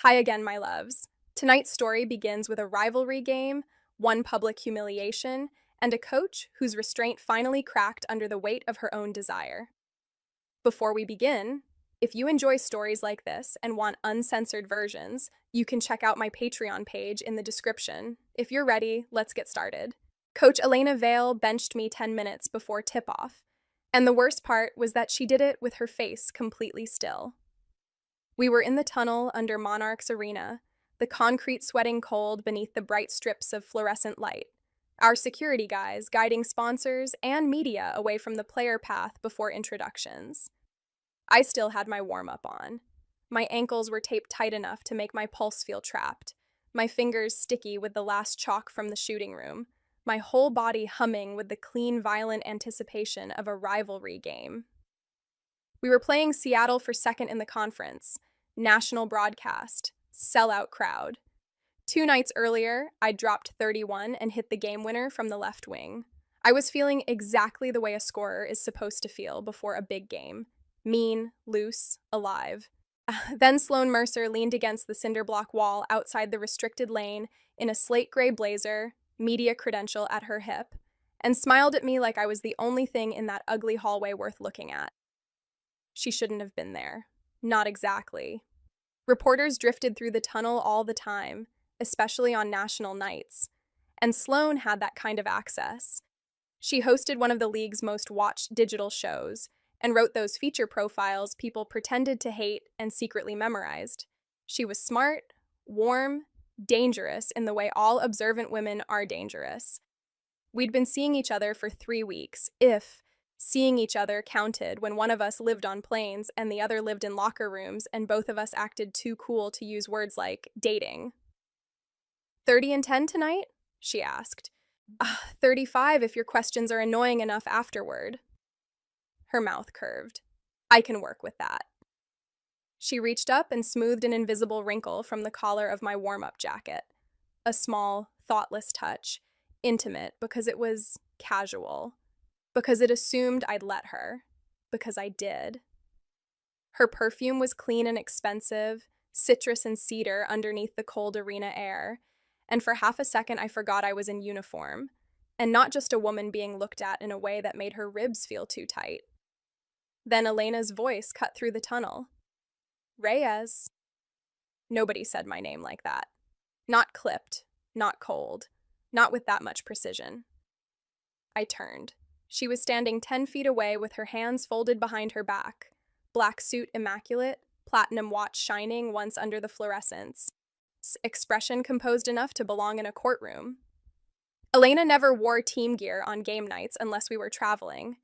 Hi again, my loves. Tonight's story begins with a rivalry game, one public humiliation, and a coach whose restraint finally cracked under the weight of her own desire. Before we begin, if you enjoy stories like this and want uncensored versions, you can check out my Patreon page in the description. If you're ready, let's get started. Coach Elena Vale benched me 10 minutes before tip-off, and the worst part was that she did it with her face completely still. We were in the tunnel under Monarch's arena, the concrete sweating cold beneath the bright strips of fluorescent light, our security guys guiding sponsors and media away from the player path before introductions. I still had my warm-up on. My ankles were taped tight enough to make my pulse feel trapped, my fingers sticky with the last chalk from the shooting room, my whole body humming with the clean, violent anticipation of a rivalry game. We were playing Seattle for second in the conference, national broadcast, sellout crowd. 2 nights earlier, I dropped 31 and hit the game winner from the left wing. I was feeling exactly the way a scorer is supposed to feel before a big game. Mean, loose, alive. Then Sloan Mercer leaned against the cinder block wall outside the restricted lane in a slate gray blazer, media credential at her hip, and smiled at me like I was the only thing in that ugly hallway worth looking at. She shouldn't have been there. Not exactly. Reporters drifted through the tunnel all the time, especially on national nights, and Sloan had that kind of access. She hosted one of the league's most watched digital shows and wrote those feature profiles people pretended to hate and secretly memorized. She was smart, warm, dangerous in the way all observant women are dangerous. We'd been seeing each other for 3 weeks, if seeing each other counted when one of us lived on planes and the other lived in locker rooms and both of us acted too cool to use words like dating. 30 and 10 tonight? She asked. 35 if your questions are annoying enough afterward. Her mouth curved. I can work with that. She reached up and smoothed an invisible wrinkle from the collar of my warm-up jacket. A small, thoughtless touch, intimate because it was casual. Because it assumed I'd let her. Because I did. Her perfume was clean and expensive, citrus and cedar underneath the cold arena air, and for half a second I forgot I was in uniform, and not just a woman being looked at in a way that made her ribs feel too tight. Then Elena's voice cut through the tunnel. Reyes. Nobody said my name like that. Not clipped, not cold, not with that much precision. I turned. She was standing 10 feet away with her hands folded behind her back, black suit immaculate, platinum watch shining once under the fluorescence, expression composed enough to belong in a courtroom. Elena never wore team gear on game nights unless we were traveling.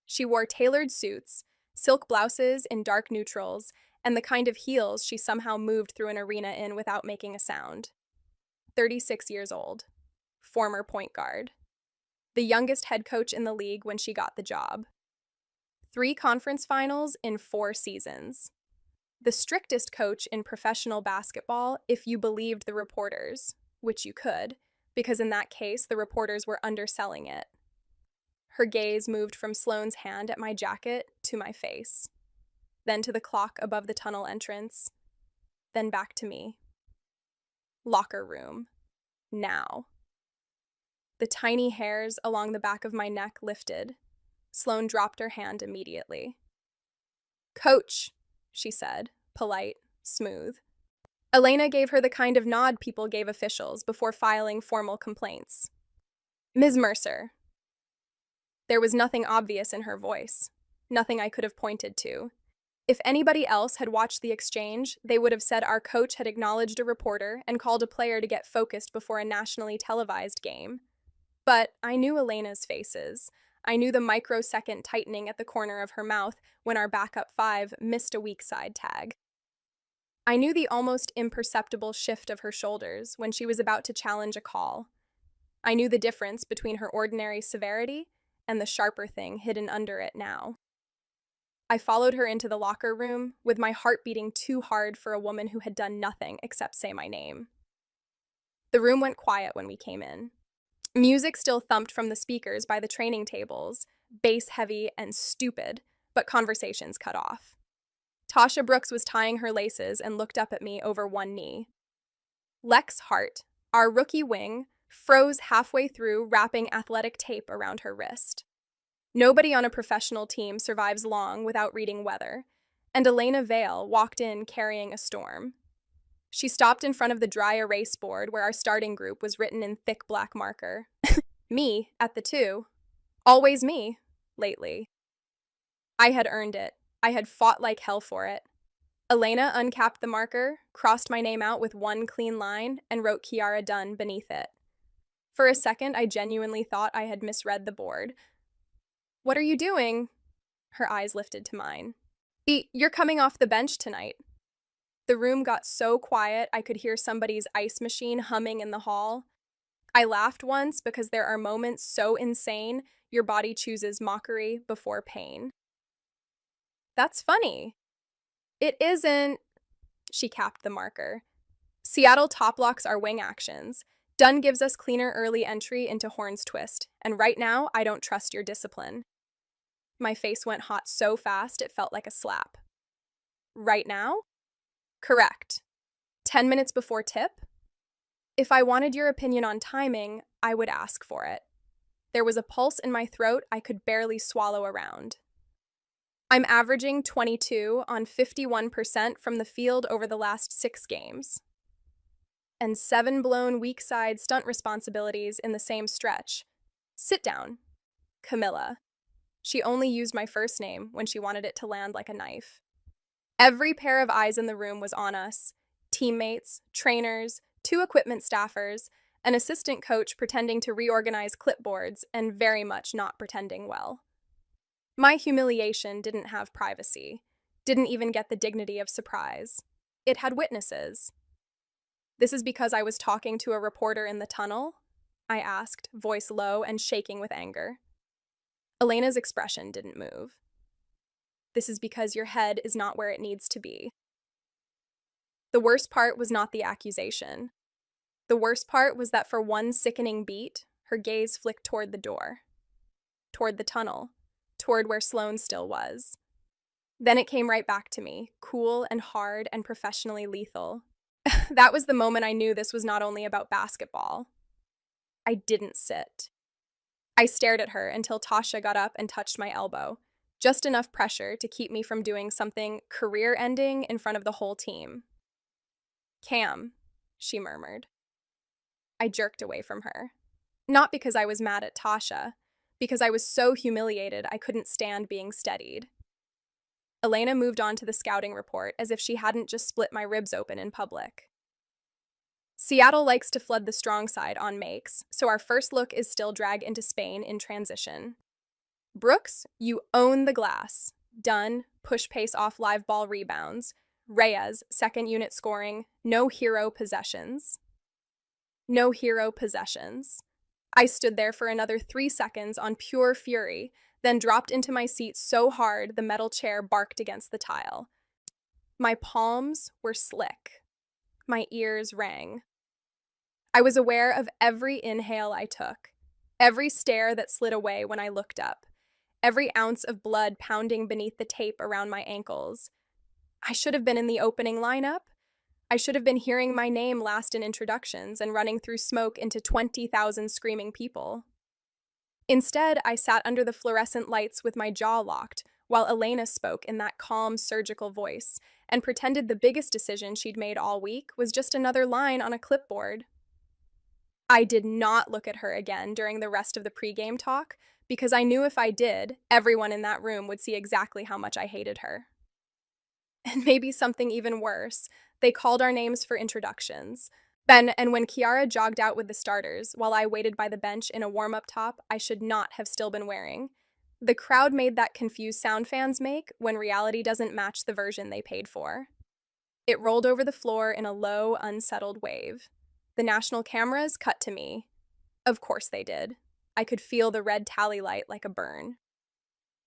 She wore tailored suits, silk blouses in dark neutrals, and the kind of heels she somehow moved through an arena in without making a sound. 36 years old. Former point guard. The youngest head coach in the league when she got the job. 3 conference finals in 4 seasons. The strictest coach in professional basketball if you believed the reporters, which you could, because in that case the reporters were underselling it. Her gaze moved from Sloane's hand at my jacket to my face, then to the clock above the tunnel entrance, then back to me. Locker room. Now. The tiny hairs along the back of my neck lifted. Sloane dropped her hand immediately. Coach, she said, polite, smooth. Elena gave her the kind of nod people gave officials before filing formal complaints. Ms. Mercer. There was nothing obvious in her voice, nothing I could have pointed to. If anybody else had watched the exchange, they would have said our coach had acknowledged a reporter and called a player to get focused before a nationally televised game. But I knew Elena's faces. I knew the microsecond tightening at the corner of her mouth when our backup 5 missed a weak side tag. I knew the almost imperceptible shift of her shoulders when she was about to challenge a call. I knew the difference between her ordinary severity and the sharper thing hidden under it now. I followed her into the locker room, with my heart beating too hard for a woman who had done nothing except say my name. The room went quiet when we came in. Music still thumped from the speakers by the training tables, bass heavy and stupid, but conversations cut off. Tasha Brooks was tying her laces and looked up at me over one knee. Lex Hart, our rookie wing, froze halfway through wrapping athletic tape around her wrist. Nobody on a professional team survives long without reading weather, and Elena Vale walked in carrying a storm. She stopped in front of the dry erase board where our starting group was written in thick black marker. Me, at the 2. Always me, lately. I had earned it. I had fought like hell for it. Elena uncapped the marker, crossed my name out with one clean line, and wrote Kiara Dunn beneath it. For a second, I genuinely thought I had misread the board. "What are you doing?" Her eyes lifted to mine. "You're coming off the bench tonight." The room got so quiet I could hear somebody's ice machine humming in the hall. I laughed once because there are moments so insane your body chooses mockery before pain. "That's funny." "It isn't." She capped the marker. "Seattle top locks our wing actions. Dunn gives us cleaner early entry into Horn's Twist, and right now I don't trust your discipline." My face went hot so fast it felt like a slap. "Right now?" "Correct. 10 minutes before tip?" If I wanted your opinion on timing, I would ask for it. There was a pulse in my throat I could barely swallow around. "I'm averaging 22 on 51% from the field over the last 6 games. And 7 blown weak side stunt responsibilities in the same stretch. Sit down. Camilla." She only used my first name when she wanted it to land like a knife. Every pair of eyes in the room was on us. Teammates, trainers, 2 equipment staffers, an assistant coach pretending to reorganize clipboards and very much not pretending well. My humiliation didn't have privacy, didn't even get the dignity of surprise. It had witnesses. "This is because I was talking to a reporter in the tunnel?" I asked, voice low and shaking with anger. Elena's expression didn't move. "This is because your head is not where it needs to be." The worst part was not the accusation. The worst part was that for one sickening beat, her gaze flicked toward the door. Toward the tunnel. Toward where Sloane still was. Then it came right back to me, cool and hard and professionally lethal. That was the moment I knew this was not only about basketball. I didn't sit. I stared at her until Tasha got up and touched my elbow, just enough pressure to keep me from doing something career-ending in front of the whole team. "Cam," she murmured. I jerked away from her. Not because I was mad at Tasha, because I was so humiliated I couldn't stand being steadied. Elena moved on to the scouting report as if she hadn't just split my ribs open in public. "Seattle likes to flood the strong side on makes, so our first look is still drag into Spain in transition. Brooks, you own the glass. Dunn, push pace off live ball rebounds. Reyes, second unit scoring, no hero possessions." No hero possessions. I stood there for another 3 seconds on pure fury, then dropped into my seat so hard the metal chair barked against the tile. My palms were slick. My ears rang. I was aware of every inhale I took, every stare that slid away when I looked up, every ounce of blood pounding beneath the tape around my ankles. I should have been in the opening lineup. I should have been hearing my name last in introductions and running through smoke into 20,000 screaming people. Instead, I sat under the fluorescent lights with my jaw locked while Elena spoke in that calm, surgical voice and pretended the biggest decision she'd made all week was just another line on a clipboard. I did not look at her again during the rest of the pregame talk because I knew if I did, everyone in that room would see exactly how much I hated her. And maybe something even worse, they called our names for introductions. Then, and when Kiara jogged out with the starters, while I waited by the bench in a warm-up top I should not have still been wearing, the crowd made that confused sound fans make when reality doesn't match the version they paid for. It rolled over the floor in a low, unsettled wave. The national cameras cut to me. Of course they did. I could feel the red tally light like a burn.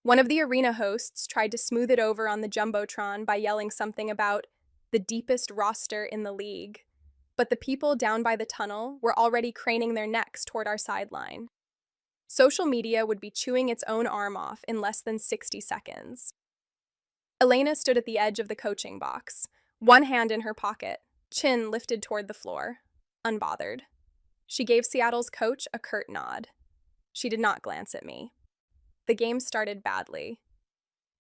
One of the arena hosts tried to smooth it over on the Jumbotron by yelling something about the deepest roster in the league, but the people down by the tunnel were already craning their necks toward our sideline. Social media would be chewing its own arm off in less than 60 seconds. Elena stood at the edge of the coaching box, one hand in her pocket, chin lifted toward the floor, unbothered. She gave Seattle's coach a curt nod. She did not glance at me. The game started badly.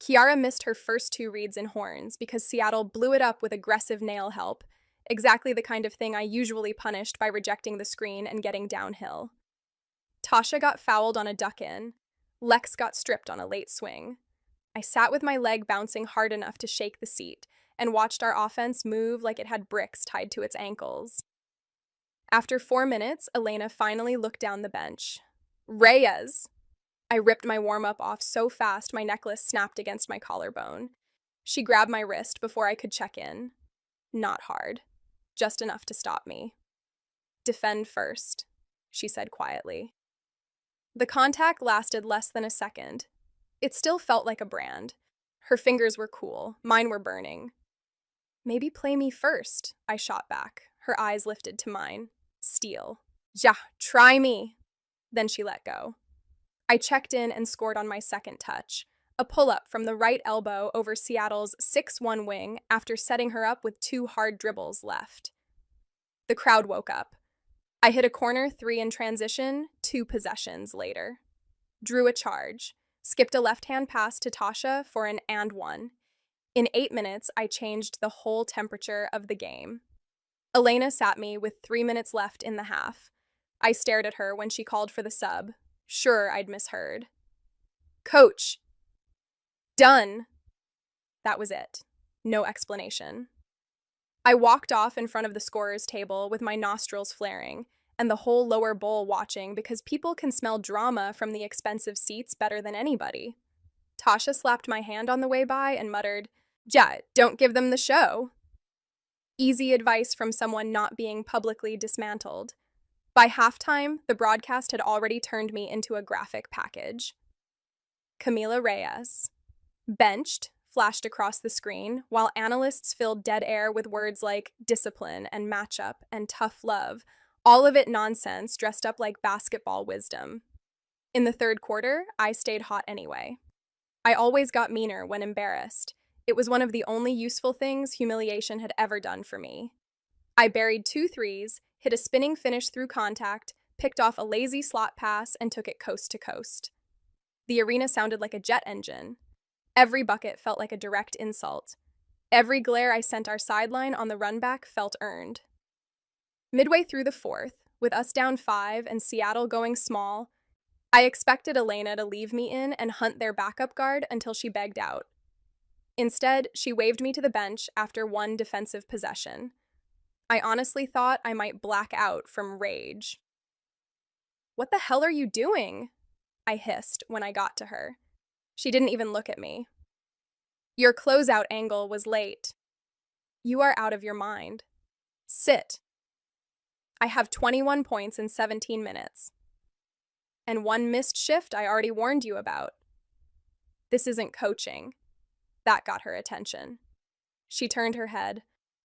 Kiara missed her first two reads in horns because Seattle blew it up with aggressive nail help, exactly the kind of thing I usually punished by rejecting the screen and getting downhill. Tasha got fouled on a duck-in. Lex got stripped on a late swing. I sat with my leg bouncing hard enough to shake the seat and watched our offense move like it had bricks tied to its ankles. After 4 minutes, Elena finally looked down the bench. Reyes! I ripped my warm-up off so fast my necklace snapped against my collarbone. She grabbed my wrist before I could check in. Not hard. Just enough to stop me. Defend first, she said quietly. The contact lasted less than a second. It still felt like a brand. Her fingers were cool, mine were burning. Maybe play me first, I shot back, her eyes lifted to mine. Steel. Ja, try me. Then she let go. I checked in and scored on my second touch, a pull-up from the right elbow over Seattle's 6-1 wing after setting her up with 2 hard dribbles left. The crowd woke up. I hit a corner 3 in transition 2 possessions later. Drew a charge, skipped a left-hand pass to Tasha for an and one. In 8 minutes, I changed the whole temperature of the game. Elena sat me with 3 minutes left in the half. I stared at her when she called for the sub. Sure, I'd misheard. Coach! Done! That was it. No explanation. I walked off in front of the scorer's table with my nostrils flaring, and the whole lower bowl watching because people can smell drama from the expensive seats better than anybody. Tasha slapped my hand on the way by and muttered, "Ja, don't give them the show." Easy advice from someone not being publicly dismantled. By halftime, the broadcast had already turned me into a graphic package. Camila Reyes. Benched flashed across the screen, while analysts filled dead air with words like discipline and matchup and tough love, all of it nonsense dressed up like basketball wisdom. In the third quarter, I stayed hot anyway. I always got meaner when embarrassed. It was one of the only useful things humiliation had ever done for me. I buried 2 threes, hit a spinning finish through contact, picked off a lazy slot pass, and took it coast to coast. The arena sounded like a jet engine. Every bucket felt like a direct insult. Every glare I sent our sideline on the runback felt earned. Midway through the fourth, with us down 5 and Seattle going small, I expected Elena to leave me in and hunt their backup guard until she begged out. Instead, she waved me to the bench after 1 defensive possession. I honestly thought I might black out from rage. "What the hell are you doing?" I hissed when I got to her. She didn't even look at me. "Your closeout angle was late." "You are out of your mind." "Sit." "I have 21 points in 17 minutes. And 1 missed shift I already warned you about." "This isn't coaching." That got her attention. She turned her head.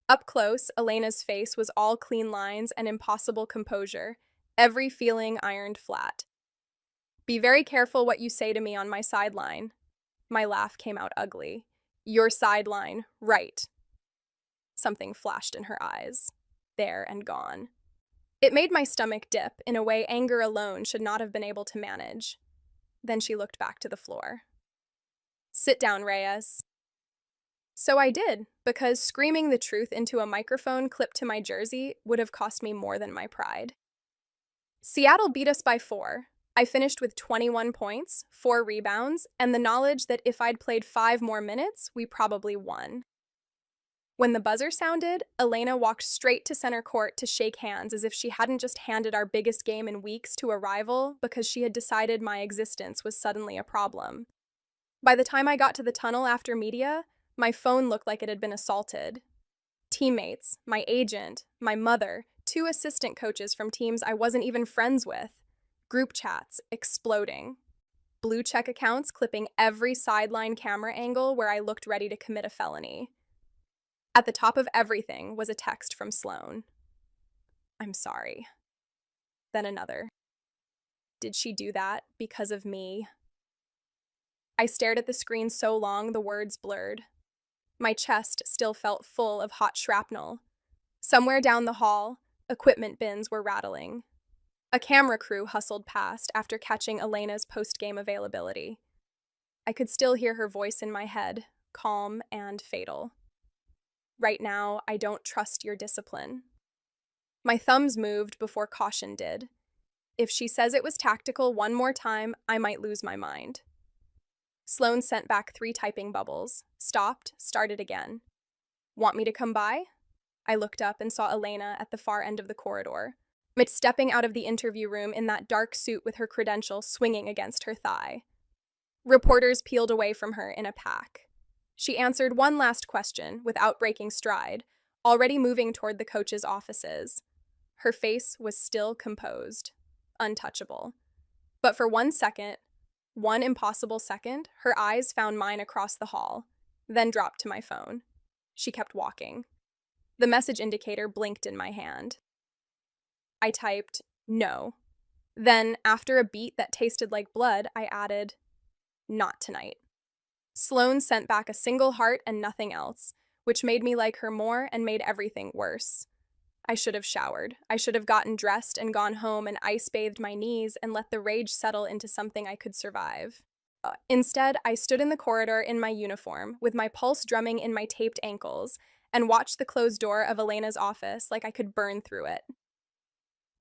Up close, Elena's face was all clean lines and impossible composure, every feeling ironed flat. "Be very careful what you say to me on my sideline." My laugh came out ugly. "Your sideline, right." Something flashed in her eyes. There and gone. It made my stomach dip in a way anger alone should not have been able to manage. Then she looked back to the floor. "Sit down, Reyes." So I did, because screaming the truth into a microphone clipped to my jersey would have cost me more than my pride. Seattle beat us by 4. I finished with 21 points, 4 rebounds, and the knowledge that if I'd played 5 more minutes, we probably won. When the buzzer sounded, Elena walked straight to center court to shake hands as if she hadn't just handed our biggest game in weeks to a rival because she had decided my existence was suddenly a problem. By the time I got to the tunnel after media, my phone looked like it had been assaulted. Teammates, my agent, my mother, 2 assistant coaches from teams I wasn't even friends with. Group chats exploding. Blue check accounts clipping every sideline camera angle where I looked ready to commit a felony. At the top of everything was a text from Sloan. "I'm sorry." Then another. Did she do that because of me? I stared at the screen so long the words blurred. My chest still felt full of hot shrapnel. Somewhere down the hall, equipment bins were rattling. A camera crew hustled past after catching Elena's post-game availability. I could still hear her voice in my head, calm and fatal. Right now, I don't trust your discipline. My thumbs moved before caution did. If she says it was tactical one more time, I might lose my mind. Sloane sent back 3 typing bubbles, stopped, started again. Want me to come by? I looked up and saw Elena at the far end of the corridor, stepping out of the interview room in that dark suit with her credentials swinging against her thigh. Reporters peeled away from her in a pack. She answered one last question without breaking stride, already moving toward the coach's offices. Her face was still composed, untouchable. But for 1 second, one impossible second, her eyes found mine across the hall, then dropped to my phone. She kept walking. The message indicator blinked in my hand. I typed, no. Then, after a beat that tasted like blood, I added, not tonight. Sloane sent back a single heart and nothing else, which made me like her more and made everything worse. I should have showered. I should have gotten dressed and gone home and ice-bathed my knees and let the rage settle into something I could survive. Instead, I stood in the corridor in my uniform, with my pulse drumming in my taped ankles, and watched the closed door of Elena's office like I could burn through it.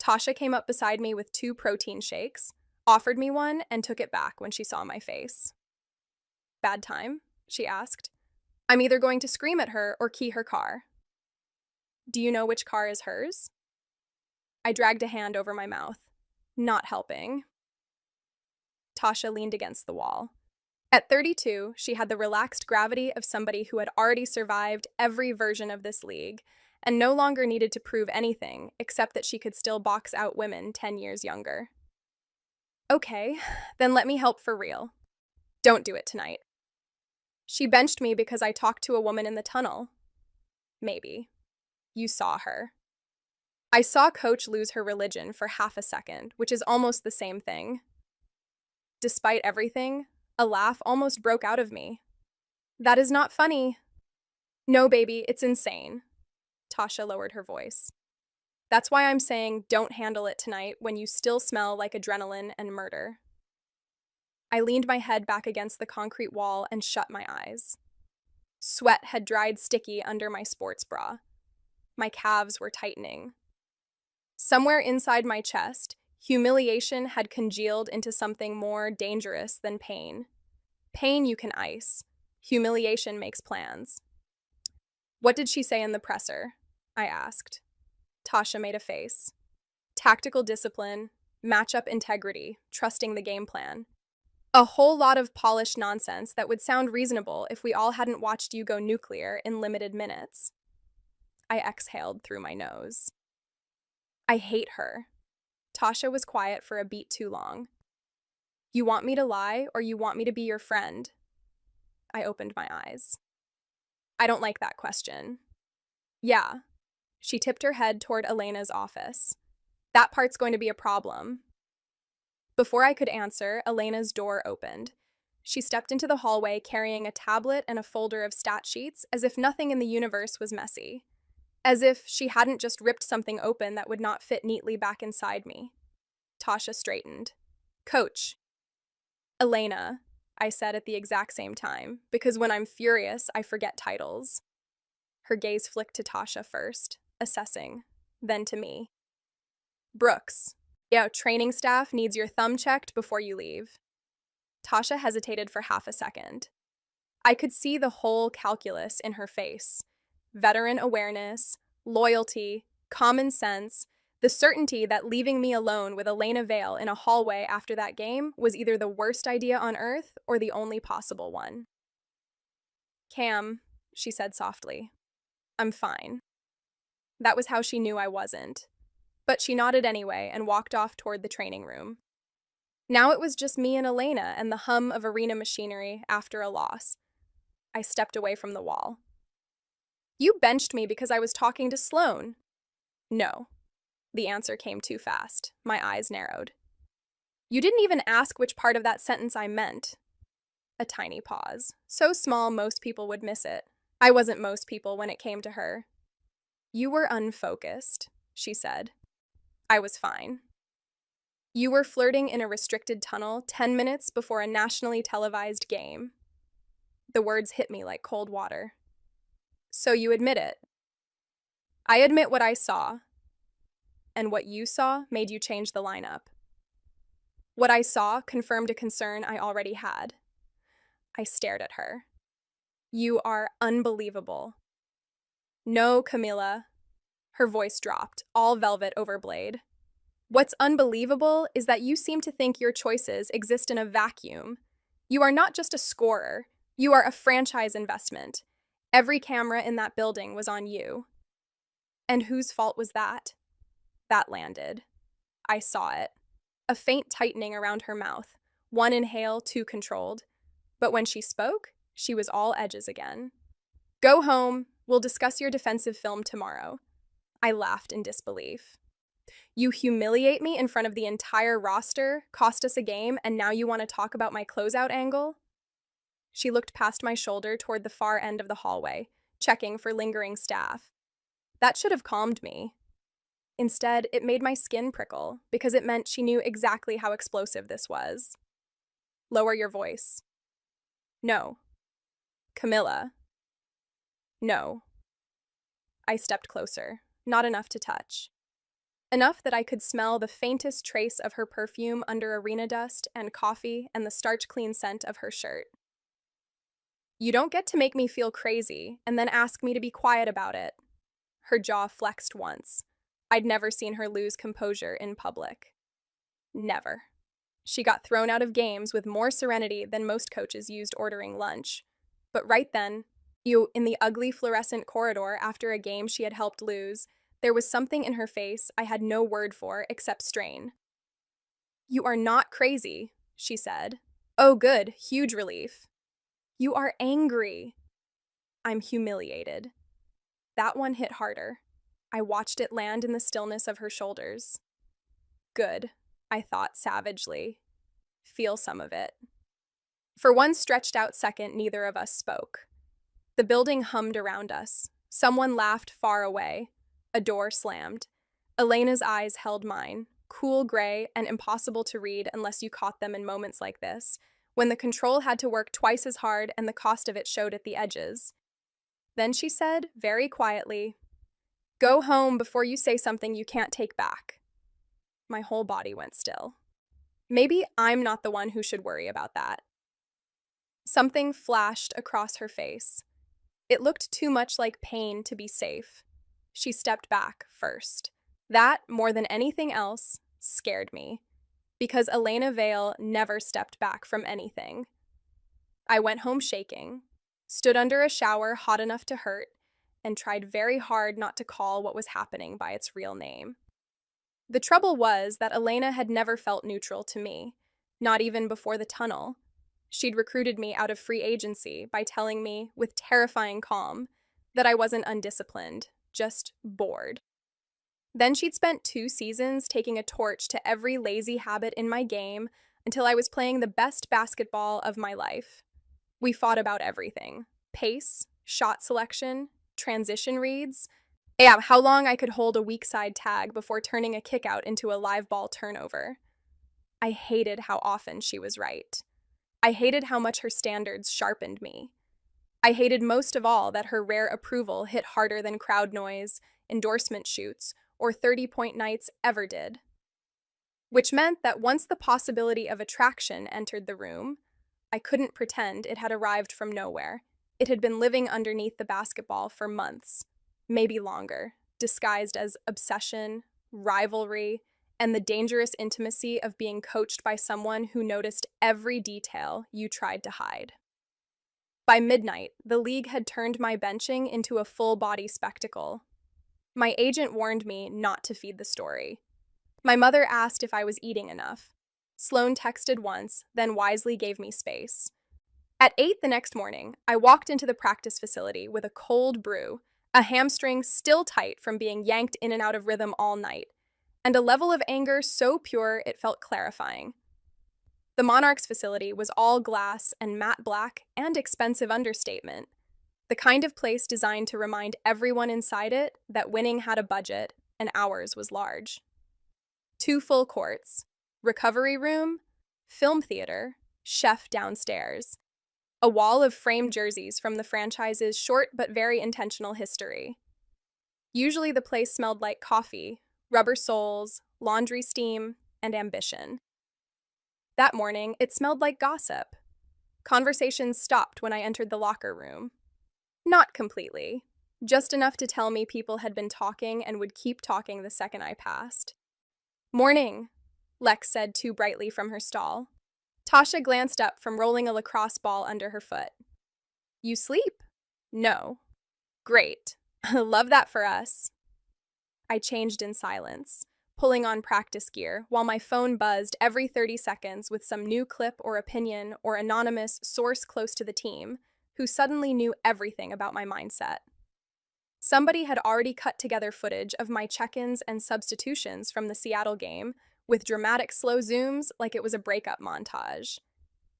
Tasha came up beside me with 2 protein shakes, offered me one, and took it back when she saw my face. Bad time? She asked. I'm either going to scream at her or key her car. Do you know which car is hers? I dragged a hand over my mouth, not helping. Tasha leaned against the wall. At 32, she had the relaxed gravity of somebody who had already survived every version of this league and no longer needed to prove anything except that she could still box out women 10 years younger. Okay, then let me help for real. Don't do it tonight. She benched me because I talked to a woman in the tunnel. Maybe. You saw her. I saw Coach lose her religion for half a second, which is almost the same thing. Despite everything, a laugh almost broke out of me. That is not funny. No, baby, it's insane. Tasha lowered her voice. That's why I'm saying don't handle it tonight when you still smell like adrenaline and murder. I leaned my head back against the concrete wall and shut my eyes. Sweat had dried sticky under my sports bra. My calves were tightening. Somewhere inside my chest, humiliation had congealed into something more dangerous than pain. Pain you can ice. Humiliation makes plans. What did she say in the presser? I asked. Tasha made a face. Tactical discipline, matchup integrity, trusting the game plan. A whole lot of polished nonsense that would sound reasonable if we all hadn't watched you go nuclear in limited minutes. I exhaled through my nose. I hate her. Tasha was quiet for a beat too long. You want me to lie or you want me to be your friend? I opened my eyes. I don't like that question. Yeah. She tipped her head toward Elena's office. That part's going to be a problem. Before I could answer, Elena's door opened. She stepped into the hallway carrying a tablet and a folder of stat sheets as if nothing in the universe was messy. As if she hadn't just ripped something open that would not fit neatly back inside me. Tasha straightened. Coach. Elena, I said at the exact same time, because when I'm furious, I forget titles. Her gaze flicked to Tasha first, assessing, then to me. Brooks. Yeah, training staff needs your thumb checked before you leave. Tasha hesitated for half a second. I could see the whole calculus in her face. Veteran awareness, loyalty, common sense, the certainty that leaving me alone with Elena Vale in a hallway after that game was either the worst idea on earth or the only possible one. Cam, she said softly, I'm fine. That was how she knew I wasn't. But she nodded anyway and walked off toward the training room. Now it was just me and Elena and the hum of arena machinery after a loss. I stepped away from the wall. You benched me because I was talking to Sloane. No. The answer came too fast. My eyes narrowed. You didn't even ask which part of that sentence I meant. A tiny pause. So small most people would miss it. I wasn't most people when it came to her. You were unfocused, she said. I was fine. You were flirting in a restricted tunnel 10 minutes before a nationally televised game. The words hit me like cold water. So you admit it. I admit what I saw, and what you saw made you change the lineup. What I saw confirmed a concern I already had. I stared at her. You are unbelievable. No, Camilla. Her voice dropped, all velvet overblade. What's unbelievable is that you seem to think your choices exist in a vacuum. You are not just a scorer, you are a franchise investment. Every camera in that building was on you. And whose fault was that? That landed. I saw it. A faint tightening around her mouth, one inhale too controlled. But when she spoke, she was all edges again. Go home. We'll discuss your defensive film tomorrow. I laughed in disbelief. You humiliate me in front of the entire roster, cost us a game, and now you want to talk about my closeout angle? She looked past my shoulder toward the far end of the hallway, checking for lingering staff. That should have calmed me. Instead, it made my skin prickle, because it meant she knew exactly how explosive this was. Lower your voice. No. Camilla. No. I stepped closer, not enough to touch. Enough that I could smell the faintest trace of her perfume under arena dust and coffee and the starch-clean scent of her shirt. You don't get to make me feel crazy and then ask me to be quiet about it. Her jaw flexed once. I'd never seen her lose composure in public. Never. She got thrown out of games with more serenity than most coaches used ordering lunch. But right then, in the ugly fluorescent corridor after a game she had helped lose, there was something in her face I had no word for except strain. You are not crazy, she said. Oh good, huge relief. You are angry. I'm humiliated. That one hit harder. I watched it land in the stillness of her shoulders. Good, I thought savagely. Feel some of it. For one stretched out second, neither of us spoke. The building hummed around us. Someone laughed far away. A door slammed. Elena's eyes held mine, cool gray and impossible to read unless you caught them in moments like this, when the control had to work twice as hard and the cost of it showed at the edges. Then she said, very quietly, "Go home before you say something you can't take back." My whole body went still. Maybe I'm not the one who should worry about that. Something flashed across her face. It looked too much like pain to be safe. She stepped back first. That, more than anything else, scared me, because Elena Vale never stepped back from anything. I went home shaking, stood under a shower hot enough to hurt, and tried very hard not to call what was happening by its real name. The trouble was that Elena had never felt neutral to me, not even before the tunnel. She'd recruited me out of free agency by telling me, with terrifying calm, that I wasn't undisciplined, just bored. Then she'd spent 2 seasons taking a torch to every lazy habit in my game until I was playing the best basketball of my life. We fought about everything: pace, shot selection, transition reads, how long I could hold a weak side tag before turning a kick out into a live ball turnover. I hated how often she was right. I hated how much her standards sharpened me. I hated most of all that her rare approval hit harder than crowd noise, endorsement shoots, or 30-point nights ever did. Which meant that once the possibility of attraction entered the room, I couldn't pretend it had arrived from nowhere. It had been living underneath the basketball for months, maybe longer, disguised as obsession, rivalry, and the dangerous intimacy of being coached by someone who noticed every detail you tried to hide. By midnight, the league had turned my benching into a full-body spectacle. My agent warned me not to feed the story. My mother asked if I was eating enough. Sloane texted once, then wisely gave me space. At 8 the next morning, I walked into the practice facility with a cold brew, a hamstring still tight from being yanked in and out of rhythm all night, and a level of anger so pure it felt clarifying. The Monarchs facility was all glass and matte black and expensive understatement. The kind of place designed to remind everyone inside it that winning had a budget and ours was large. 2 full courts, recovery room, film theater, chef downstairs, a wall of framed jerseys from the franchise's short but very intentional history. Usually the place smelled like coffee, rubber soles, laundry steam, and ambition. That morning, it smelled like gossip. Conversations stopped when I entered the locker room. Not completely, just enough to tell me people had been talking and would keep talking the second I passed. "Morning," Lex said too brightly from her stall. Tasha glanced up from rolling a lacrosse ball under her foot. "You sleep?" "No." "Great. Love that for us." I changed in silence, pulling on practice gear while my phone buzzed every 30 seconds with some new clip or opinion or anonymous source close to the team who suddenly knew everything about my mindset. Somebody had already cut together footage of my check-ins and substitutions from the Seattle game with dramatic slow zooms like it was a breakup montage.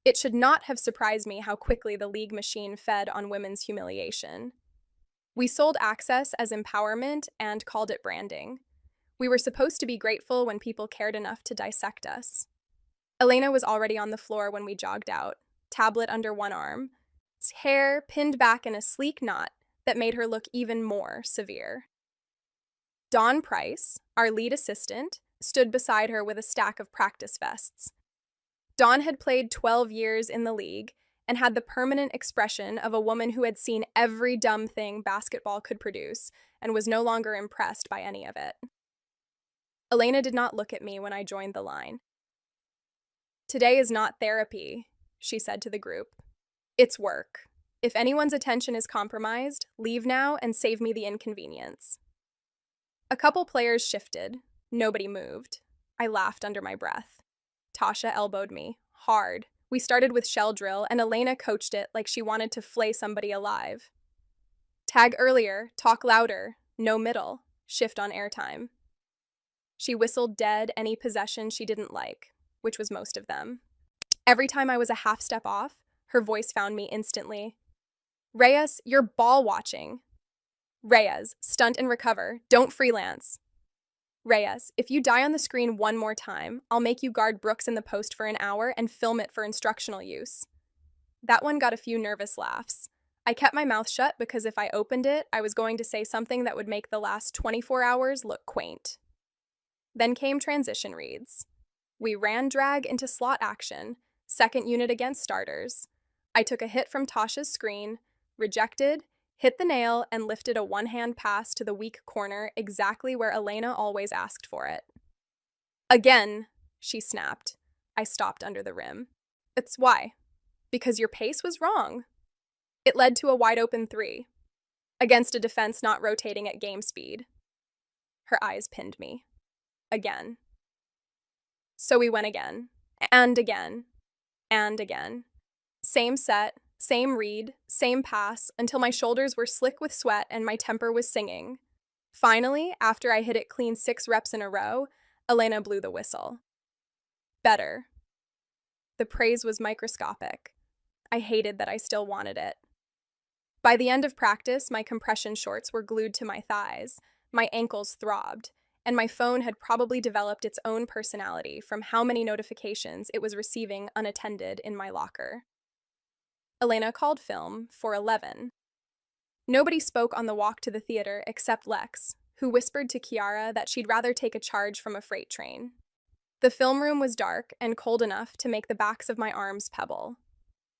It should not have surprised me how quickly the league machine fed on women's humiliation. We sold access as empowerment and called it branding. We were supposed to be grateful when people cared enough to dissect us. Elena was already on the floor when we jogged out, tablet under one arm, hair pinned back in a sleek knot that made her look even more severe. Dawn Price, our lead assistant, stood beside her with a stack of practice vests. Dawn had played 12 years in the league and had the permanent expression of a woman who had seen every dumb thing basketball could produce and was no longer impressed by any of it. Elena did not look at me when I joined the line. "Today is not therapy," she said to the group. "It's work. If anyone's attention is compromised, leave now and save me the inconvenience." A couple players shifted. Nobody moved. I laughed under my breath. Tasha elbowed me, hard. We started with shell drill, and Elena coached it like she wanted to flay somebody alive. "Tag earlier, talk louder, no middle, shift on airtime." She whistled dead any possession she didn't like, which was most of them. Every time I was a half step off, her voice found me instantly. "Reyes, you're ball watching." "Reyes, stunt and recover, don't freelance." "Reyes, if you die on the screen one more time, I'll make you guard Brooks in the post for an hour and film it for instructional use." That one got a few nervous laughs. I kept my mouth shut because if I opened it, I was going to say something that would make the last 24 hours look quaint. Then came transition reads. We ran drag into slot action, second unit against starters. I took a hit from Tasha's screen, rejected, hit the nail, and lifted a one-hand pass to the weak corner exactly where Elena always asked for it. "Again," she snapped. I stopped under the rim. "It's why?" "Because your pace was wrong." It led to a wide-open 3, against a defense not rotating at game speed. Her eyes pinned me. Again. So we went again, and again, and again. Same set, same read, same pass, until my shoulders were slick with sweat and my temper was singing. Finally, after I hit it clean 6 reps in a row, Elena blew the whistle. Better. The praise was microscopic. I hated that I still wanted it. By the end of practice, my compression shorts were glued to my thighs, my ankles throbbed, and my phone had probably developed its own personality from how many notifications it was receiving unattended in my locker. Elena called film for 11. Nobody spoke on the walk to the theater except Lex, who whispered to Kiara that she'd rather take a charge from a freight train. The film room was dark and cold enough to make the backs of my arms pebble.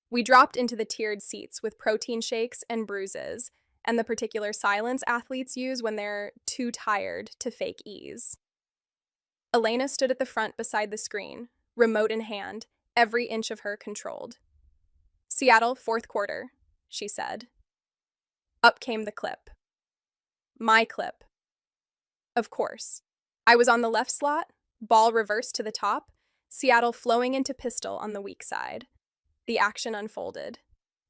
We dropped into the tiered seats with protein shakes and bruises, and the particular silence athletes use when they're too tired to fake ease. Elena stood at the front beside the screen, remote in hand, every inch of her controlled. "Seattle, 4th quarter," she said. Up came the clip. My clip. Of course. I was on the left slot, ball reversed to the top, Seattle flowing into pistol on the weak side. The action unfolded.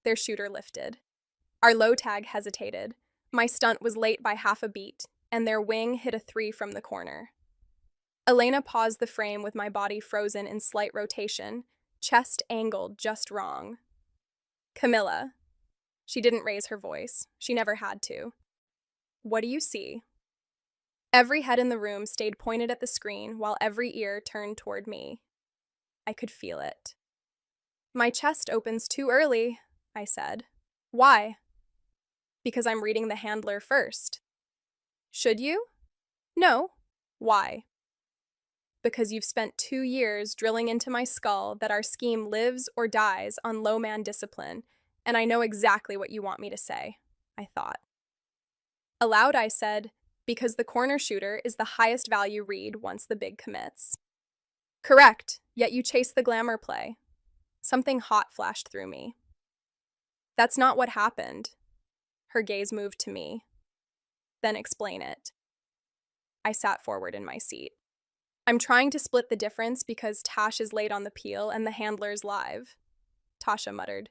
Their shooter lifted. Our low tag hesitated. My stunt was late by half a beat, and their wing hit a 3 from the corner. Elena paused the frame with my body frozen in slight rotation, chest angled just wrong. "Camilla." She didn't raise her voice. She never had to. What do you see? Every head in the room stayed pointed at the screen while every ear turned toward me. I could feel it. My chest opens too early, I said. Why? Because I'm reading the handler first. Should you? No. Why? Because you've spent 2 years drilling into my skull that our scheme lives or dies on low man discipline, and I know exactly what you want me to say, I thought. Aloud, I said, because the corner shooter is the highest value read once the big commits. Correct, yet you chase the glamour play. Something hot flashed through me. That's not what happened. Her gaze moved to me. Then explain it. I sat forward in my seat. I'm trying to split the difference because Tash is late on the peel and the handler's live. Tasha muttered.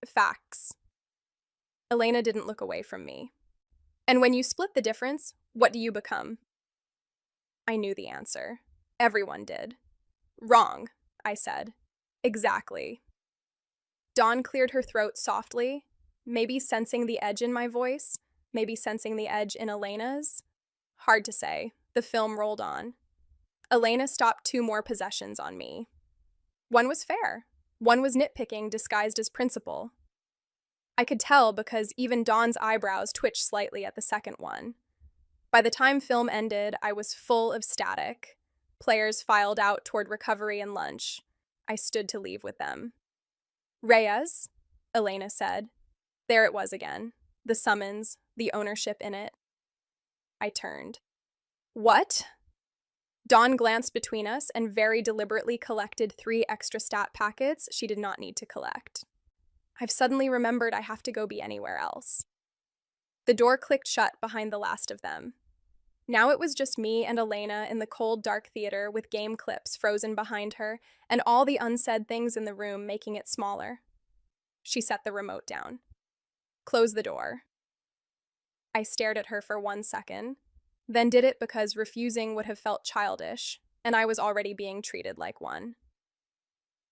Facts. Elena didn't look away from me. And when you split the difference, what do you become? I knew the answer. Everyone did. Wrong, I said. Exactly. Dawn cleared her throat softly, maybe sensing the edge in my voice, maybe sensing the edge in Elena's. Hard to say. The film rolled on. Elena stopped 2 more possessions on me. One was fair. One was nitpicking disguised as principle. I could tell because even Dawn's eyebrows twitched slightly at the second one. By the time film ended, I was full of static. Players filed out toward recovery and lunch. I stood to leave with them. Reyes, Elena said. There it was again. The summons, the ownership in it. I turned. What? Dawn glanced between us and very deliberately collected 3 extra stat packets she did not need to collect. I've suddenly remembered I have to go be anywhere else. The door clicked shut behind the last of them. Now it was just me and Elena in the cold, dark theater with game clips frozen behind her and all the unsaid things in the room making it smaller. She set the remote down. Close the door. I stared at her for 1 second, then did it because refusing would have felt childish, and I was already being treated like one.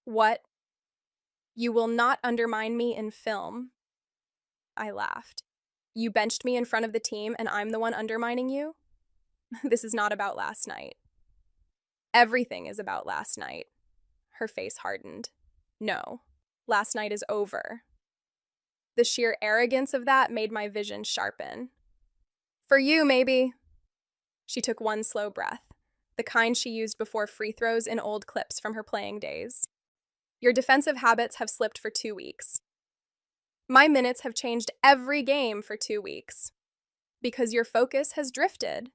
What? You will not undermine me in film. I laughed. You benched me in front of the team and I'm the one undermining you? This is not about last night. Everything is about last night. Her face hardened. No, last night is over. The sheer arrogance of that made my vision sharpen. For you, maybe. She took 1 slow breath, the kind she used before free throws in old clips from her playing days. Your defensive habits have slipped for 2 weeks. My minutes have changed every game for 2 weeks. Because your focus has drifted.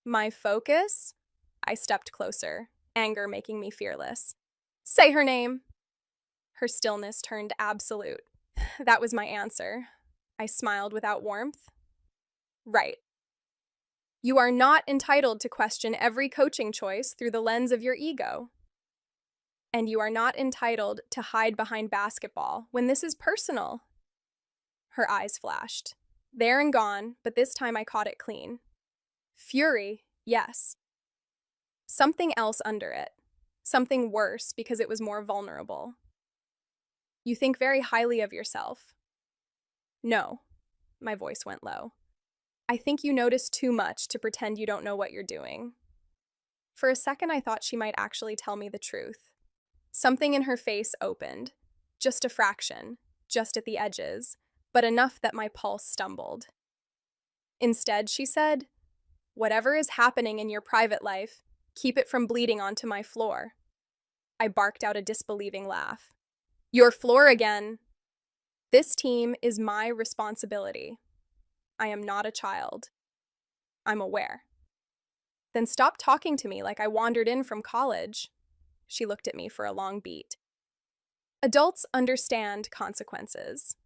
My focus? I stepped closer, anger making me fearless. Say her name. Her stillness turned absolute. That was my answer. I smiled without warmth. Right. You are not entitled to question every coaching choice through the lens of your ego. And you are not entitled to hide behind basketball when this is personal. Her eyes flashed. There and gone, but this time I caught it clean. Fury, yes. Something else under it. Something worse because it was more vulnerable. You think very highly of yourself. No. My voice went low. I think you notice too much to pretend you don't know what you're doing. For a second, I thought she might actually tell me the truth. Something in her face opened. Just a fraction, just at the edges, but enough that my pulse stumbled. Instead, she said, whatever is happening in your private life, keep it from bleeding onto my floor. I barked out a disbelieving laugh. Your floor again! This team is my responsibility. I am not a child. I'm aware. Then stop talking to me like I wandered in from college. She looked at me for a long beat. Adults understand consequences.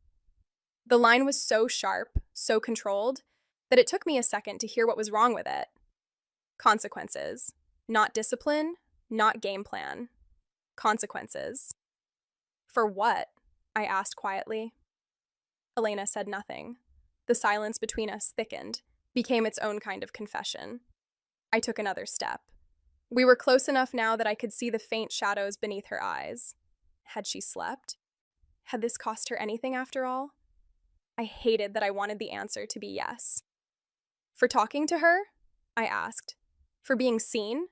The line was so sharp, so controlled, that it took me a second to hear what was wrong with it. Consequences. Not discipline, not game plan. Consequences. For what? I asked quietly. Elena said nothing. The silence between us thickened, became its own kind of confession. I took another step. We were close enough now that I could see the faint shadows beneath her eyes. Had she slept? Had this cost her anything after all? I hated that I wanted the answer to be yes. For talking to her? I asked. For being seen?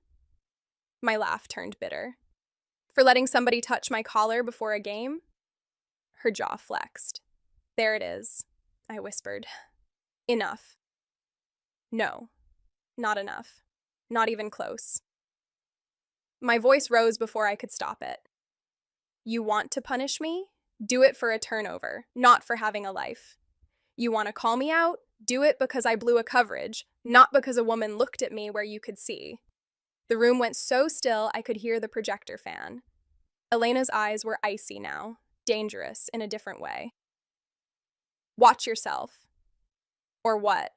My laugh turned bitter. For letting somebody touch my collar before a game? Her jaw flexed. There it is, I whispered. Enough. No, not enough. Not even close. My voice rose before I could stop it. You want to punish me? Do it for a turnover, not for having a life. You want to call me out? Do it because I blew a coverage, not because a woman looked at me where you could see. The room went so still I could hear the projector fan. Elena's eyes were icy now, dangerous in a different way. Watch yourself. Or what?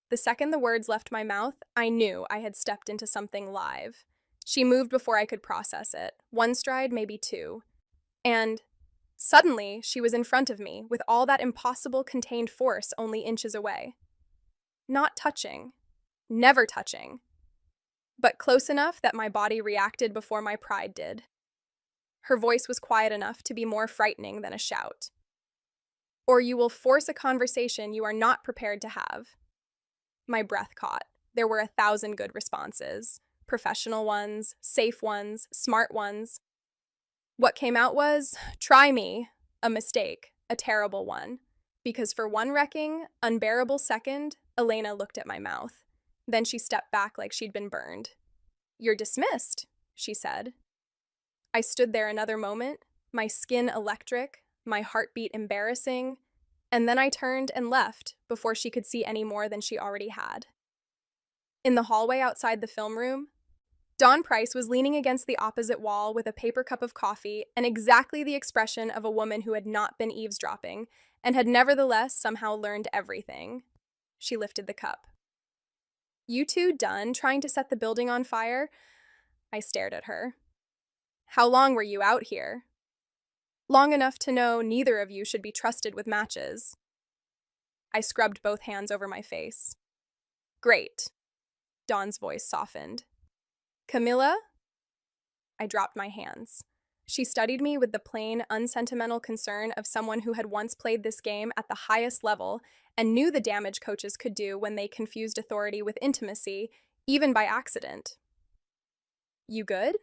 The second the words left my mouth, I knew I had stepped into something live. She moved before I could process it, one stride, maybe two. And suddenly, she was in front of me, with all that impossible contained force only inches away. Not touching. Never touching. But close enough that my body reacted before my pride did. Her voice was quiet enough to be more frightening than a shout. Or you will force a conversation you are not prepared to have. My breath caught. There were 1,000 good responses. Professional ones, safe ones, smart ones. What came out was, try me, a mistake, a terrible one. Because for one wrecking, unbearable second, Elena looked at my mouth. Then she stepped back like she'd been burned. You're dismissed, she said. I stood there another moment, my skin electric, my heartbeat embarrassing, and then I turned and left before she could see any more than she already had. In the hallway outside the film room, Dawn Price was leaning against the opposite wall with a paper cup of coffee and exactly the expression of a woman who had not been eavesdropping and had nevertheless somehow learned everything. She lifted the cup. You two done trying to set the building on fire? I stared at her. How long were you out here? Long enough to know neither of you should be trusted with matches. I scrubbed both hands over my face. Great. Dawn's voice softened. Camilla? I dropped my hands. She studied me with the plain, unsentimental concern of someone who had once played this game at the highest level and knew the damage coaches could do when they confused authority with intimacy, even by accident. You good?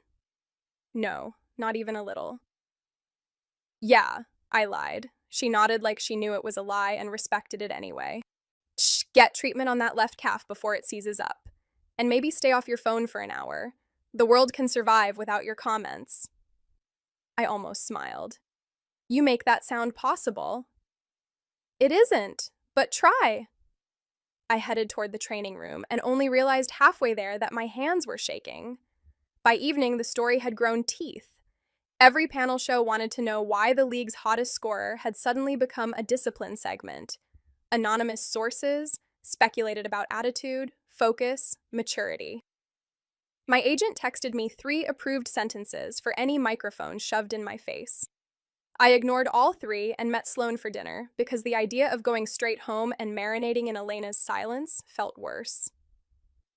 No, not even a little. Yeah, I lied. She nodded like she knew it was a lie and respected it anyway. Shh, get treatment on that left calf before it seizes up. And maybe stay off your phone for an hour. The world can survive without your comments. I almost smiled. You make that sound possible. It isn't, but try. I headed toward the training room and only realized halfway there that my hands were shaking. By evening, the story had grown teeth. Every panel show wanted to know why the league's hottest scorer had suddenly become a discipline segment. Anonymous sources speculated about attitude, focus, maturity. My agent texted me 3 approved sentences for any microphone shoved in my face. I ignored all 3 and met Sloan for dinner because the idea of going straight home and marinating in Elena's silence felt worse.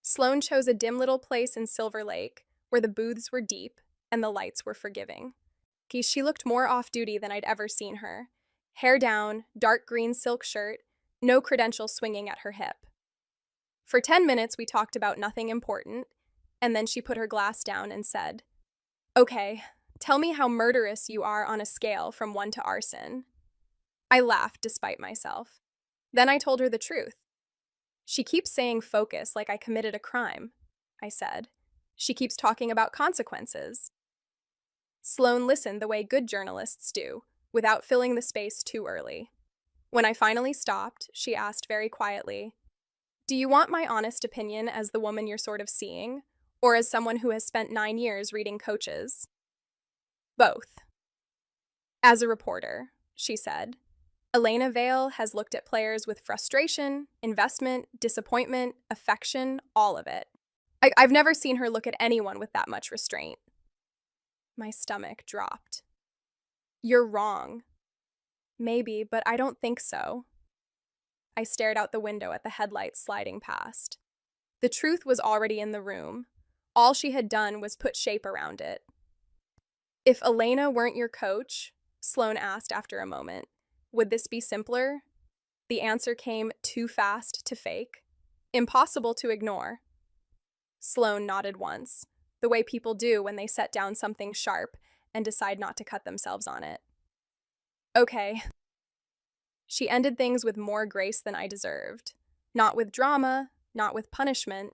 Sloan chose a dim little place in Silver Lake where the booths were deep and the lights were forgiving. She looked more off-duty than I'd ever seen her. Hair down, dark green silk shirt, no credential swinging at her hip. For 10 minutes, we talked about nothing important, and then she put her glass down and said, Okay, tell me how murderous you are on a scale from 1 to arson. I laughed despite myself. Then I told her the truth. She keeps saying focus like I committed a crime, I said. She keeps talking about consequences. Sloan listened the way good journalists do, without filling the space too early. When I finally stopped, she asked very quietly, Do you want my honest opinion as the woman you're sort of seeing, or as someone who has spent 9 years reading coaches? Both. As a reporter, she said, Elena Vale has looked at players with frustration, investment, disappointment, affection, all of it. I've never seen her look at anyone with that much restraint. My stomach dropped. You're wrong. Maybe, but I don't think so. I stared out the window at the headlights sliding past. The truth was already in the room. All she had done was put shape around it. If Elena weren't your coach, Sloan asked after a moment, Would this be simpler? The answer came too fast to fake, impossible to ignore. Sloane nodded once, the way people do when they set down something sharp and decide not to cut themselves on it. Okay. She ended things with more grace than I deserved. Not with drama, not with punishment,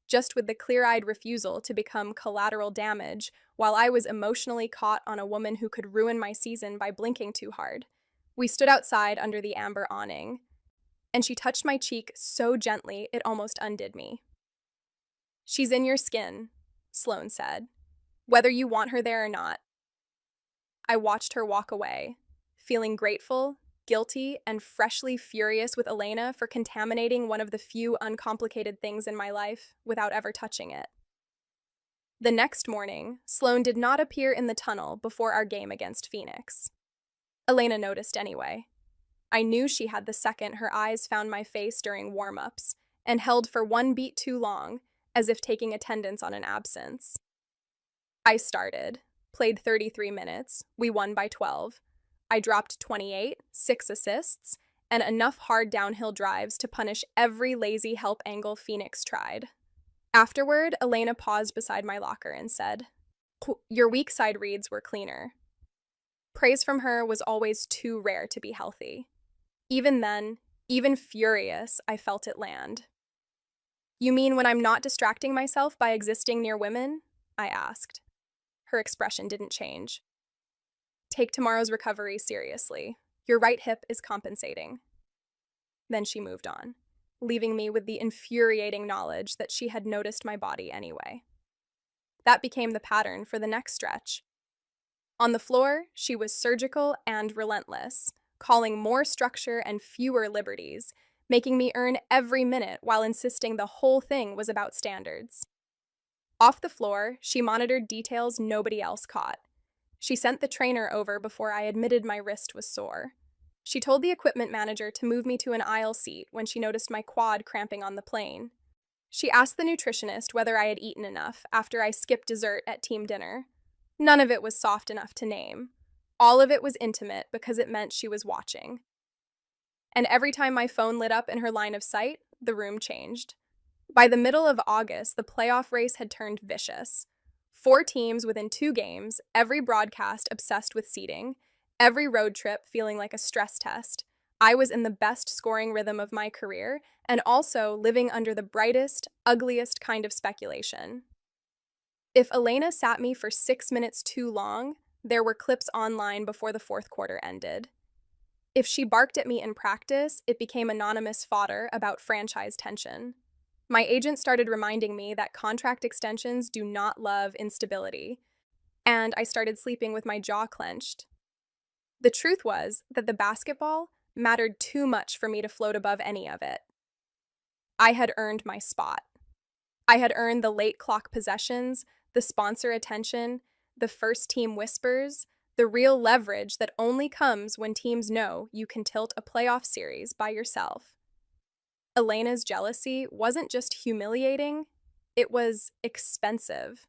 just with the clear-eyed refusal to become collateral damage while I was emotionally caught on a woman who could ruin my season by blinking too hard. We stood outside under the amber awning, and she touched my cheek so gently it almost undid me. "She's in your skin," Sloane said, "whether you want her there or not." I watched her walk away, feeling grateful, guilty, and freshly furious with Elena for contaminating one of the few uncomplicated things in my life without ever touching it. The next morning, Sloane did not appear in the tunnel before our game against Phoenix. Elena noticed anyway. I knew she had the second her eyes found my face during warm-ups, and held for one beat too long, as if taking attendance on an absence. I started, played 33 minutes, we won by 12. I dropped 28, 6 assists, and enough hard downhill drives to punish every lazy help angle Phoenix tried. Afterward, Elena paused beside my locker and said, "Your weak side reads were cleaner." Praise from her was always too rare to be healthy. Even then, even furious, I felt it land. "You mean when I'm not distracting myself by existing near women?" I asked. Her expression didn't change. "Take tomorrow's recovery seriously. Your right hip is compensating." Then she moved on, leaving me with the infuriating knowledge that she had noticed my body anyway. That became the pattern for the next stretch. On the floor, she was surgical and relentless, calling more structure and fewer liberties, making me earn every minute while insisting the whole thing was about standards. Off the floor, she monitored details nobody else caught. She sent the trainer over before I admitted my wrist was sore. She told the equipment manager to move me to an aisle seat when she noticed my quad cramping on the plane. She asked the nutritionist whether I had eaten enough after I skipped dessert at team dinner. None of it was soft enough to name. All of it was intimate because it meant she was watching. And every time my phone lit up in her line of sight, the room changed. By the middle of August, the playoff race had turned vicious. 4 teams within 2 games, every broadcast obsessed with seeding, every road trip feeling like a stress test. I was in the best scoring rhythm of my career, and also living under the brightest, ugliest kind of speculation. If Elena sat me for 6 minutes too long, there were clips online before the 4th quarter ended. If she barked at me in practice, it became anonymous fodder about franchise tension. My agent started reminding me that contract extensions do not love instability, and I started sleeping with my jaw clenched. The truth was that the basketball mattered too much for me to float above any of it. I had earned my spot. I had earned the late clock possessions, the sponsor attention, the first team whispers, the real leverage that only comes when teams know you can tilt a playoff series by yourself. Elena's jealousy wasn't just humiliating, it was expensive.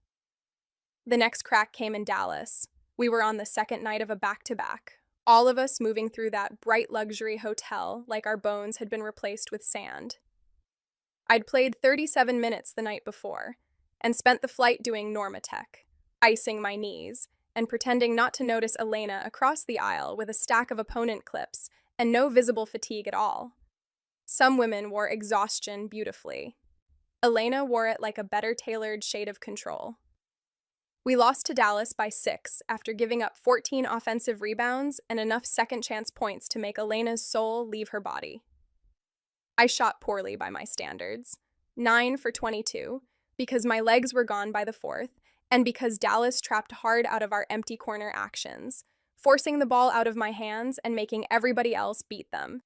The next crack came in Dallas. We were on the second night of a back-to-back, all of us moving through that bright luxury hotel like our bones had been replaced with sand. I'd played 37 minutes the night before, and spent the flight doing Normatec, icing my knees, and pretending not to notice Elena across the aisle with a stack of opponent clips and no visible fatigue at all. Some women wore exhaustion beautifully. Elena wore it like a better tailored shade of control. We lost to Dallas by 6 after giving up 14 offensive rebounds and enough second-chance points to make Elena's soul leave her body. I shot poorly by my standards, 9 for 22, because my legs were gone by the 4th, and because Dallas trapped hard out of our empty corner actions, forcing the ball out of my hands and making everybody else beat them.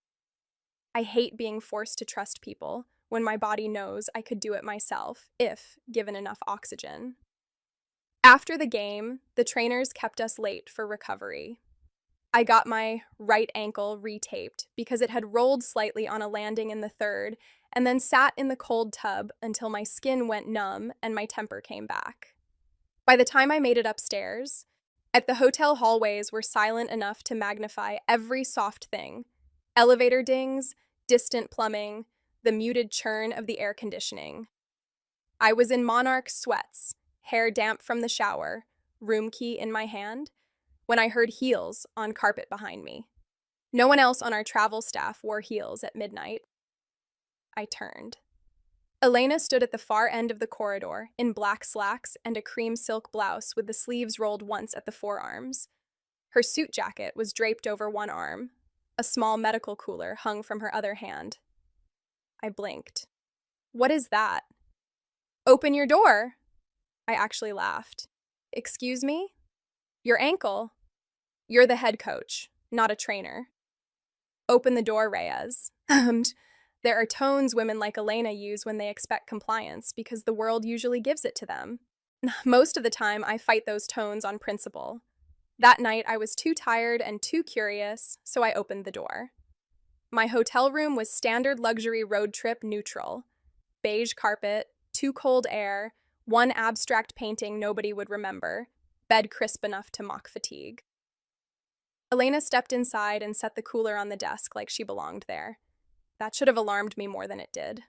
I hate being forced to trust people when my body knows I could do it myself if given enough oxygen. After the game, the trainers kept us late for recovery. I got my right ankle retaped because it had rolled slightly on a landing in the 3rd and then sat in the cold tub until my skin went numb and my temper came back. By the time I made it upstairs, At the hotel hallways were silent enough to magnify every soft thing: elevator dings, distant plumbing, the muted churn of the air conditioning. I was in monarch sweats, hair damp from the shower, room key in my hand, when I heard heels on carpet behind me. No one else on our travel staff wore heels at midnight. I turned. Elena stood at the far end of the corridor in black slacks and a cream silk blouse with the sleeves rolled once at the forearms. Her suit jacket was draped over one arm. A small medical cooler hung from her other hand. I blinked. What is that? Open your door! I actually laughed. Excuse me? Your ankle. You're the head coach, not a trainer. Open the door, Reyes. There are tones women like Elena use when they expect compliance because the world usually gives it to them. Most of the time, I fight those tones on principle. That night, I was too tired and too curious, so I opened the door. My hotel room was standard luxury road trip neutral. Beige carpet, too cold air, one abstract painting nobody would remember, bed crisp enough to mock fatigue. Elena stepped inside and set the cooler on the desk like she belonged there. That should have alarmed me more than it did.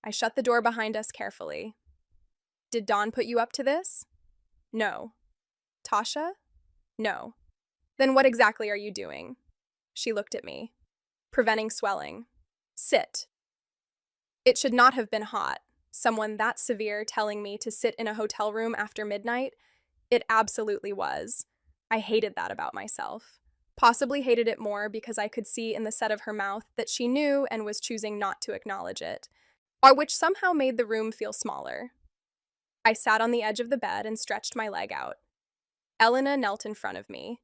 I shut the door behind us carefully. Did Dawn put you up to this? No. Tasha? No. Then what exactly are you doing? She looked at me. Preventing swelling. Sit. It should not have been hot. Someone that severe telling me to sit in a hotel room after midnight. It absolutely was. I hated that about myself. Possibly hated it more because I could see in the set of her mouth that she knew and was choosing not to acknowledge it, or which somehow made the room feel smaller. I sat on the edge of the bed and stretched my leg out. Elena knelt in front of me.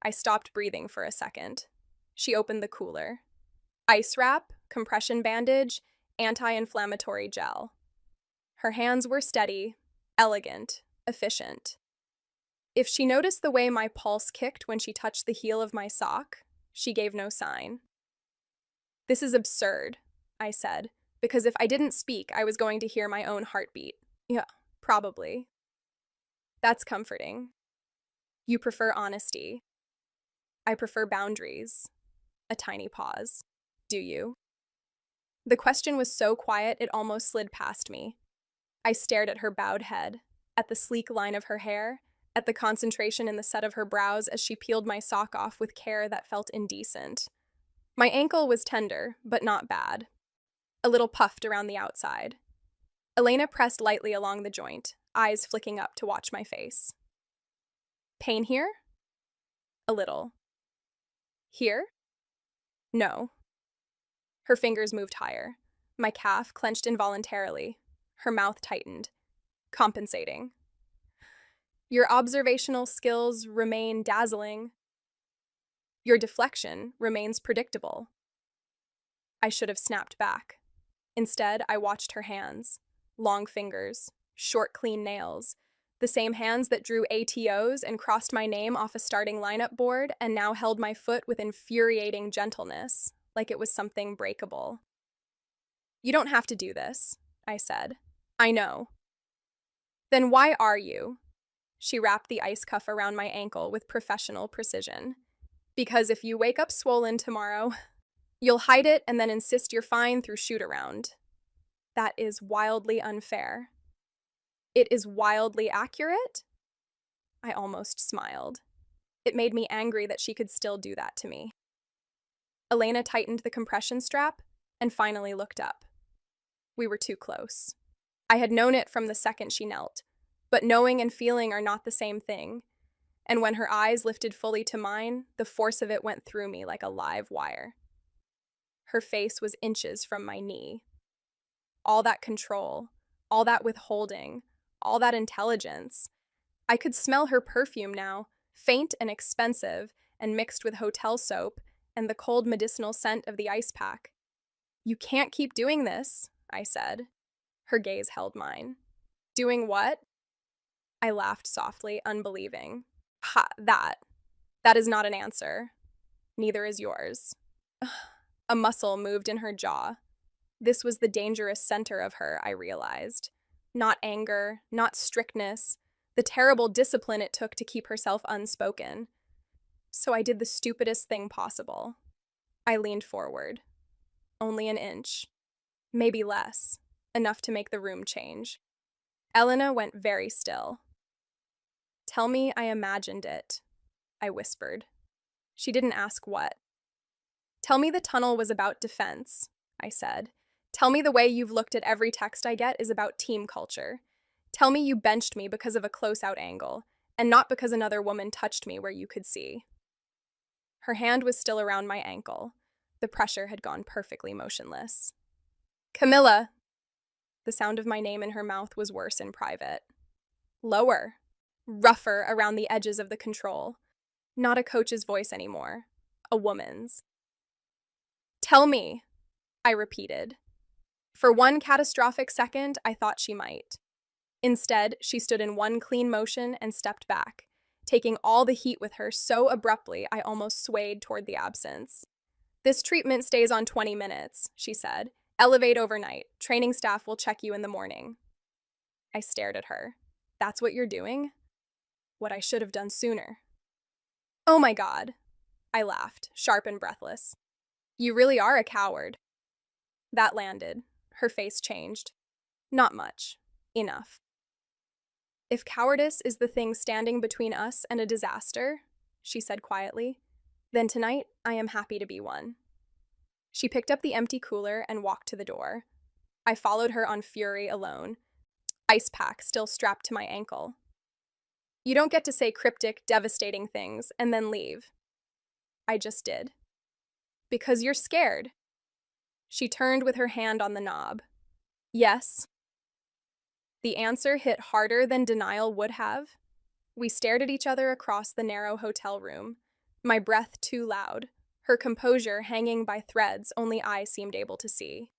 I stopped breathing for a second. She opened the cooler. Ice wrap, compression bandage, anti-inflammatory gel. Her hands were steady, elegant, efficient. If she noticed the way my pulse kicked when she touched the heel of my sock, she gave no sign. This is absurd, I said, because if I didn't speak, I was going to hear my own heartbeat. Yeah, probably. That's comforting. You prefer honesty. I prefer boundaries. A tiny pause. Do you? The question was so quiet it almost slid past me. I stared at her bowed head, at the sleek line of her hair, at the concentration in the set of her brows as she peeled my sock off with care that felt indecent. My ankle was tender, but not bad. A little puffed around the outside. Elena pressed lightly along the joint, eyes flicking up to watch my face. Pain here? A little. Here? No. Her fingers moved higher. My calf clenched involuntarily. Her mouth tightened. Compensating. Your observational skills remain dazzling. Your deflection remains predictable. I should have snapped back. Instead, I watched her hands. Long fingers, short, clean nails. The same hands that drew ATOs and crossed my name off a starting lineup board and now held my foot with infuriating gentleness, like it was something breakable. You don't have to do this, I said. I know. Then why are you? She wrapped the ice cuff around my ankle with professional precision. Because if you wake up swollen tomorrow, you'll hide it and then insist you're fine through shoot-around. That is wildly unfair. It is wildly accurate? I almost smiled. It made me angry that she could still do that to me. Elena tightened the compression strap and finally looked up. We were too close. I had known it from the second she knelt. But knowing and feeling are not the same thing, and when her eyes lifted fully to mine, the force of it went through me like a live wire. Her face was inches from my knee. All that control, all that withholding, all that intelligence. I could smell her perfume now, faint and expensive, and mixed with hotel soap and the cold medicinal scent of the ice pack. You can't keep doing this, I said. Her gaze held mine. Doing what? I laughed softly, unbelieving. Ha, that. That is not an answer. Neither is yours. A muscle moved in her jaw. This was the dangerous center of her, I realized. Not anger, not strictness, the terrible discipline it took to keep herself unspoken. So I did the stupidest thing possible. I leaned forward. Only an inch. Maybe less. Enough to make the room change. Elena went very still. "Tell me I imagined it," I whispered. She didn't ask what. "Tell me the tunnel was about defense," I said. "Tell me the way you've looked at every text I get is about team culture. Tell me you benched me because of a close-out angle, and not because another woman touched me where you could see." Her hand was still around my ankle. The pressure had gone perfectly motionless. "Camilla!" The sound of my name in her mouth was worse in private. Lower. Rougher around the edges of the control. Not a coach's voice anymore. A woman's. "Tell me," I repeated. For one catastrophic second, I thought she might. Instead, she stood in one clean motion and stepped back, taking all the heat with her so abruptly I almost swayed toward the absence. "This treatment stays on 20 minutes, she said. "Elevate overnight. Training staff will check you in the morning." I stared at her. "That's what you're doing?" What I should have done sooner. "Oh my God," I laughed, sharp and breathless. "You really are a coward." That landed. Her face changed. "Not much. Enough." "If cowardice is the thing standing between us and a disaster," she said quietly, "then tonight I am happy to be one." She picked up the empty cooler and walked to the door. I followed her on fury alone, ice pack still strapped to my ankle. "You don't get to say cryptic, devastating things and then leave." I just did. "Because you're scared." She turned with her hand on the knob. "Yes." The answer hit harder than denial would have. We stared at each other across the narrow hotel room, my breath too loud, her composure hanging by threads only I seemed able to see.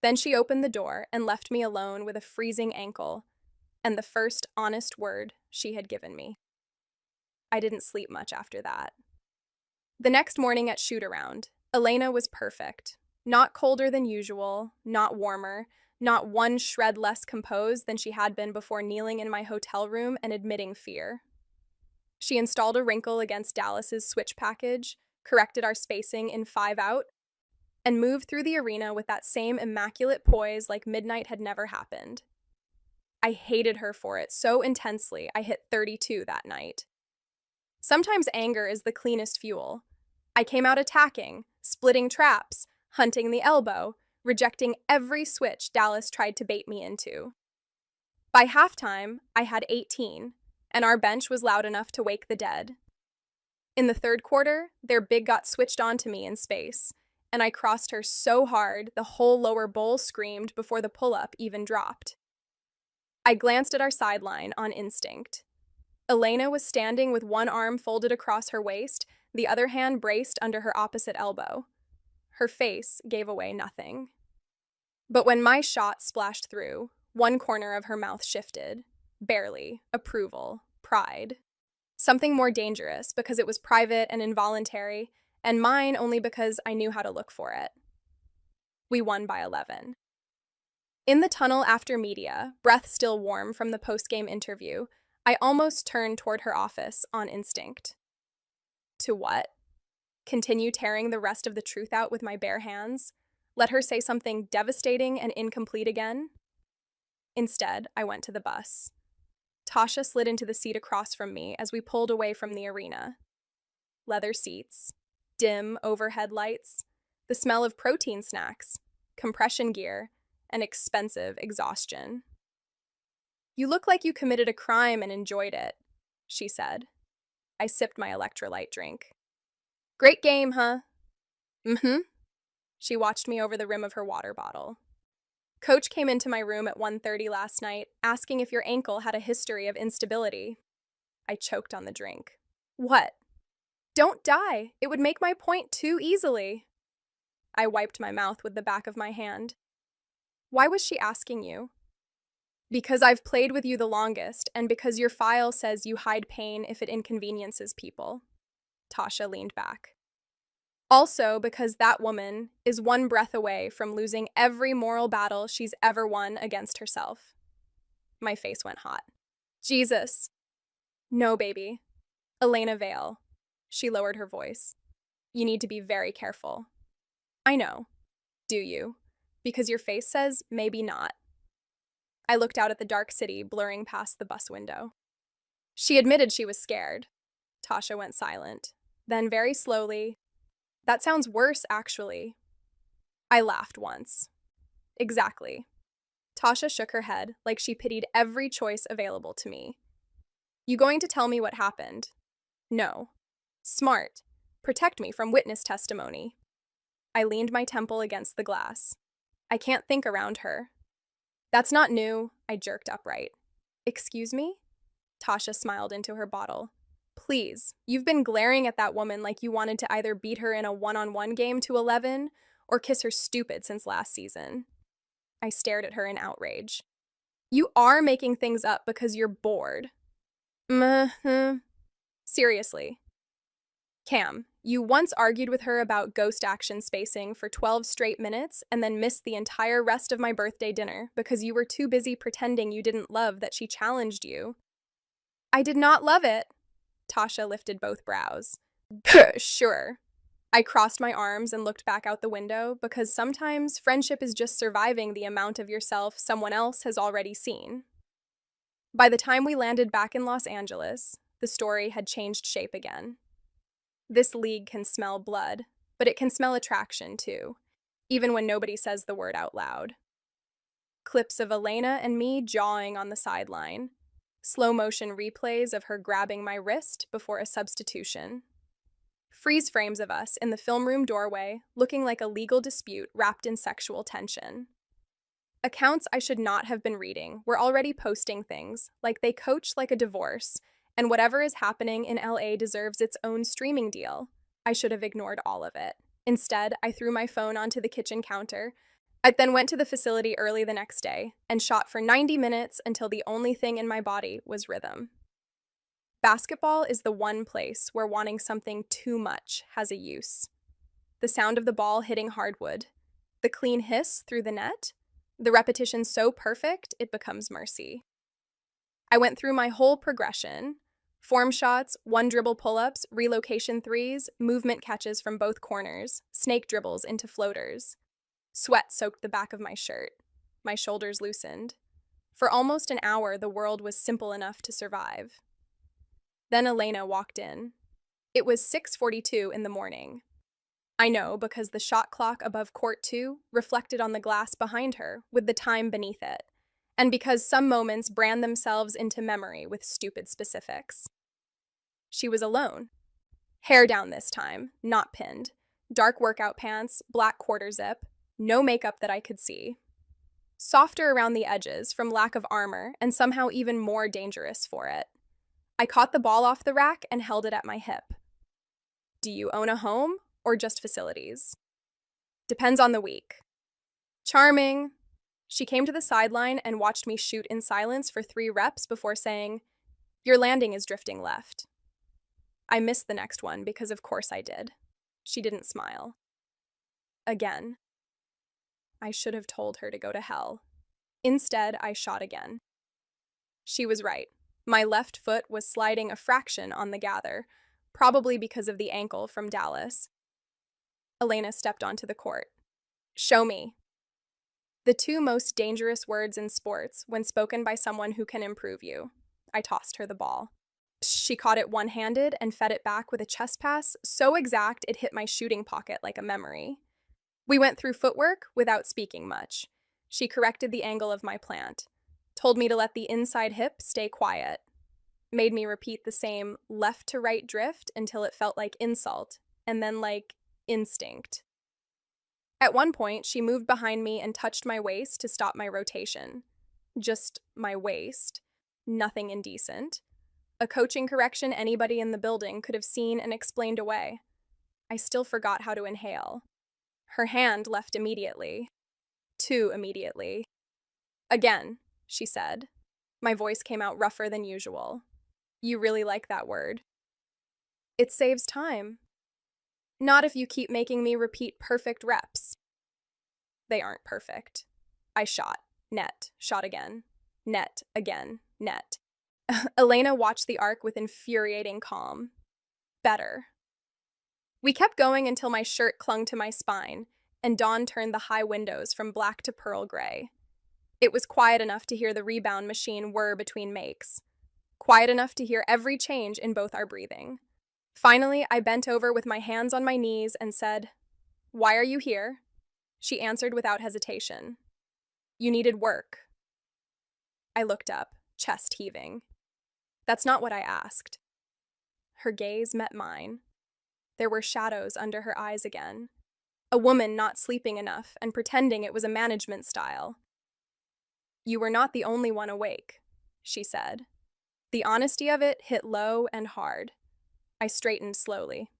Then she opened the door and left me alone with a freezing ankle and the first honest word she had given me. I didn't sleep much after that. The next morning at shoot-around, Elena was perfect. Not colder than usual, not warmer, not one shred less composed than she had been before kneeling in my hotel room and admitting fear. She installed a wrinkle against Dallas's switch package, corrected our spacing in 5 out, and moved through the arena with that same immaculate poise like midnight had never happened. I hated her for it so intensely I hit 32 that night. Sometimes anger is the cleanest fuel. I came out attacking, splitting traps, hunting the elbow, rejecting every switch Dallas tried to bait me into. By halftime, I had 18, and our bench was loud enough to wake the dead. In the third quarter, their big got switched onto me in space, and I crossed her so hard the whole lower bowl screamed before the pull-up even dropped. I glanced at our sideline on instinct. Elena was standing with one arm folded across her waist, the other hand braced under her opposite elbow. Her face gave away nothing. But when my shot splashed through, one corner of her mouth shifted. Barely. Approval. Pride. Something more dangerous because it was private and involuntary, and mine only because I knew how to look for it. We won by 11. In the tunnel after media, breath still warm from the post-game interview, I almost turned toward her office on instinct. To what? Continue tearing the rest of the truth out with my bare hands? Let her say something devastating and incomplete again? Instead, I went to the bus. Tasha slid into the seat across from me as we pulled away from the arena. Leather seats, dim overhead lights, the smell of protein snacks, compression gear, and expensive exhaustion. "You look like you committed a crime and enjoyed it," she said. I sipped my electrolyte drink. "Great game, huh?" "Mm-hmm." She watched me over the rim of her water bottle. "Coach came into my room at 1:30 last night, asking if your ankle had a history of instability." I choked on the drink. "What?" "Don't die. It would make my point too easily." I wiped my mouth with the back of my hand. "Why was she asking you?" "Because I've played with you the longest, and because your file says you hide pain if it inconveniences people." Tasha leaned back. "Also because that woman is one breath away from losing every moral battle she's ever won against herself." My face went hot. Jesus. No, baby. Elena Vale. She lowered her voice. You need to be very careful. I know. Do you? Because your face says maybe not. I looked out at the dark city blurring past the bus window. She admitted she was scared. Tasha went silent. Then, very slowly, that sounds worse, actually. I laughed once. Exactly. Tasha shook her head like she pitied every choice available to me. You going to tell me what happened? No. Smart. Protect me from witness testimony. I leaned my temple against the glass. I can't think around her. That's not new, I jerked upright. Excuse me? Tasha smiled into her bottle. Please, you've been glaring at that woman like you wanted to either beat her in a one-on-one game to 11 or kiss her stupid since last season. I stared at her in outrage. You are making things up because you're bored. Seriously. Cam, you once argued with her about ghost action spacing for 12 straight minutes and then missed the entire rest of my birthday dinner because you were too busy pretending you didn't love that she challenged you. I did not love it. Tasha lifted both brows. Sure. I crossed my arms and looked back out the window because sometimes friendship is just surviving the amount of yourself someone else has already seen. By the time we landed back in Los Angeles, the story had changed shape again. This league can smell blood, but it can smell attraction too, even when nobody says the word out loud. Clips of Elena and me jawing on the sideline. Slow motion replays of her grabbing my wrist before a substitution. Freeze frames of us in the film room doorway, looking like a legal dispute wrapped in sexual tension. Accounts I should not have been reading were already posting things like they coach like a divorce, and whatever is happening in LA deserves its own streaming deal. I should have ignored all of it. Instead, I threw my phone onto the kitchen counter. I then went to the facility early the next day and shot for 90 minutes until the only thing in my body was rhythm. Basketball is the one place where wanting something too much has a use. The sound of the ball hitting hardwood, the clean hiss through the net, the repetition so perfect it becomes mercy. I went through my whole progression: form shots, one dribble pull-ups, relocation threes, movement catches from both corners, snake dribbles into floaters. Sweat soaked the back of my shirt. My shoulders loosened. For almost an hour, the world was simple enough to survive. Then Elena walked in. It was 6:42 in the morning. I know because the shot clock above court 2 reflected on the glass behind her with the time beneath it, and because some moments brand themselves into memory with stupid specifics. She was alone. Hair down this time, not pinned. Dark workout pants, black quarter zip, no makeup that I could see. Softer around the edges from lack of armor and somehow even more dangerous for it. I caught the ball off the rack and held it at my hip. Do you own a home or just facilities? Depends on the week. Charming. She came to the sideline and watched me shoot in silence for 3 reps before saying, "Your landing is drifting left." I missed the next one because of course I did. She didn't smile. Again. I should have told her to go to hell. Instead, I shot again. She was right. My left foot was sliding a fraction on the gather, probably because of the ankle from Dallas. Elena stepped onto the court. Show me. The 2 most dangerous words in sports when spoken by someone who can improve you. I tossed her the ball. She caught it one-handed and fed it back with a chest pass so exact it hit my shooting pocket like a memory. We went through footwork without speaking much. She corrected the angle of my plant, told me to let the inside hip stay quiet, made me repeat the same left to right drift until it felt like insult, and then like instinct. At one point, she moved behind me and touched my waist to stop my rotation. Just my waist. Nothing indecent. A coaching correction anybody in the building could have seen and explained away. I still forgot how to inhale. Her hand left immediately. Too immediately. Again, she said. My voice came out rougher than usual. You really like that word. It saves time. Not if you keep making me repeat perfect reps. They aren't perfect. I shot. Net. Shot again. Net. Again. Net. Elena watched the arc with infuriating calm. Better. We kept going until my shirt clung to my spine, and Dawn turned the high windows from black to pearl gray. It was quiet enough to hear the rebound machine whir between makes. Quiet enough to hear every change in both our breathing. Finally, I bent over with my hands on my knees and said, "Why are you here?" She answered without hesitation. "You needed work." I looked up, chest heaving. "That's not what I asked." Her gaze met mine. There were shadows under her eyes again. A woman not sleeping enough and pretending it was a management style. "You were not the only one awake," she said. The honesty of it hit low and hard. I straightened slowly.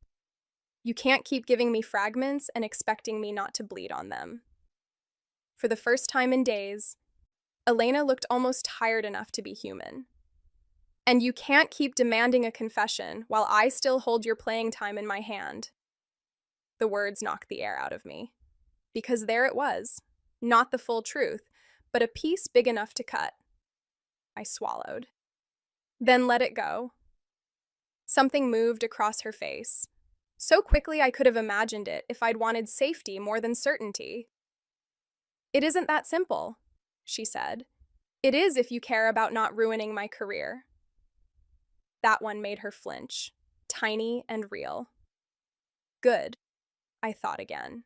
"You can't keep giving me fragments and expecting me not to bleed on them." For the first time in days, Elena looked almost tired enough to be human. "And you can't keep demanding a confession while I still hold your playing time in my hand." The words knocked the air out of me. Because there it was. Not the full truth, but a piece big enough to cut. I swallowed. Then let it go. Something moved across her face. So quickly I could have imagined it if I'd wanted safety more than certainty. "It isn't that simple," she said. "It is if you care about not ruining my career." That one made her flinch, tiny and real. Good, I thought again.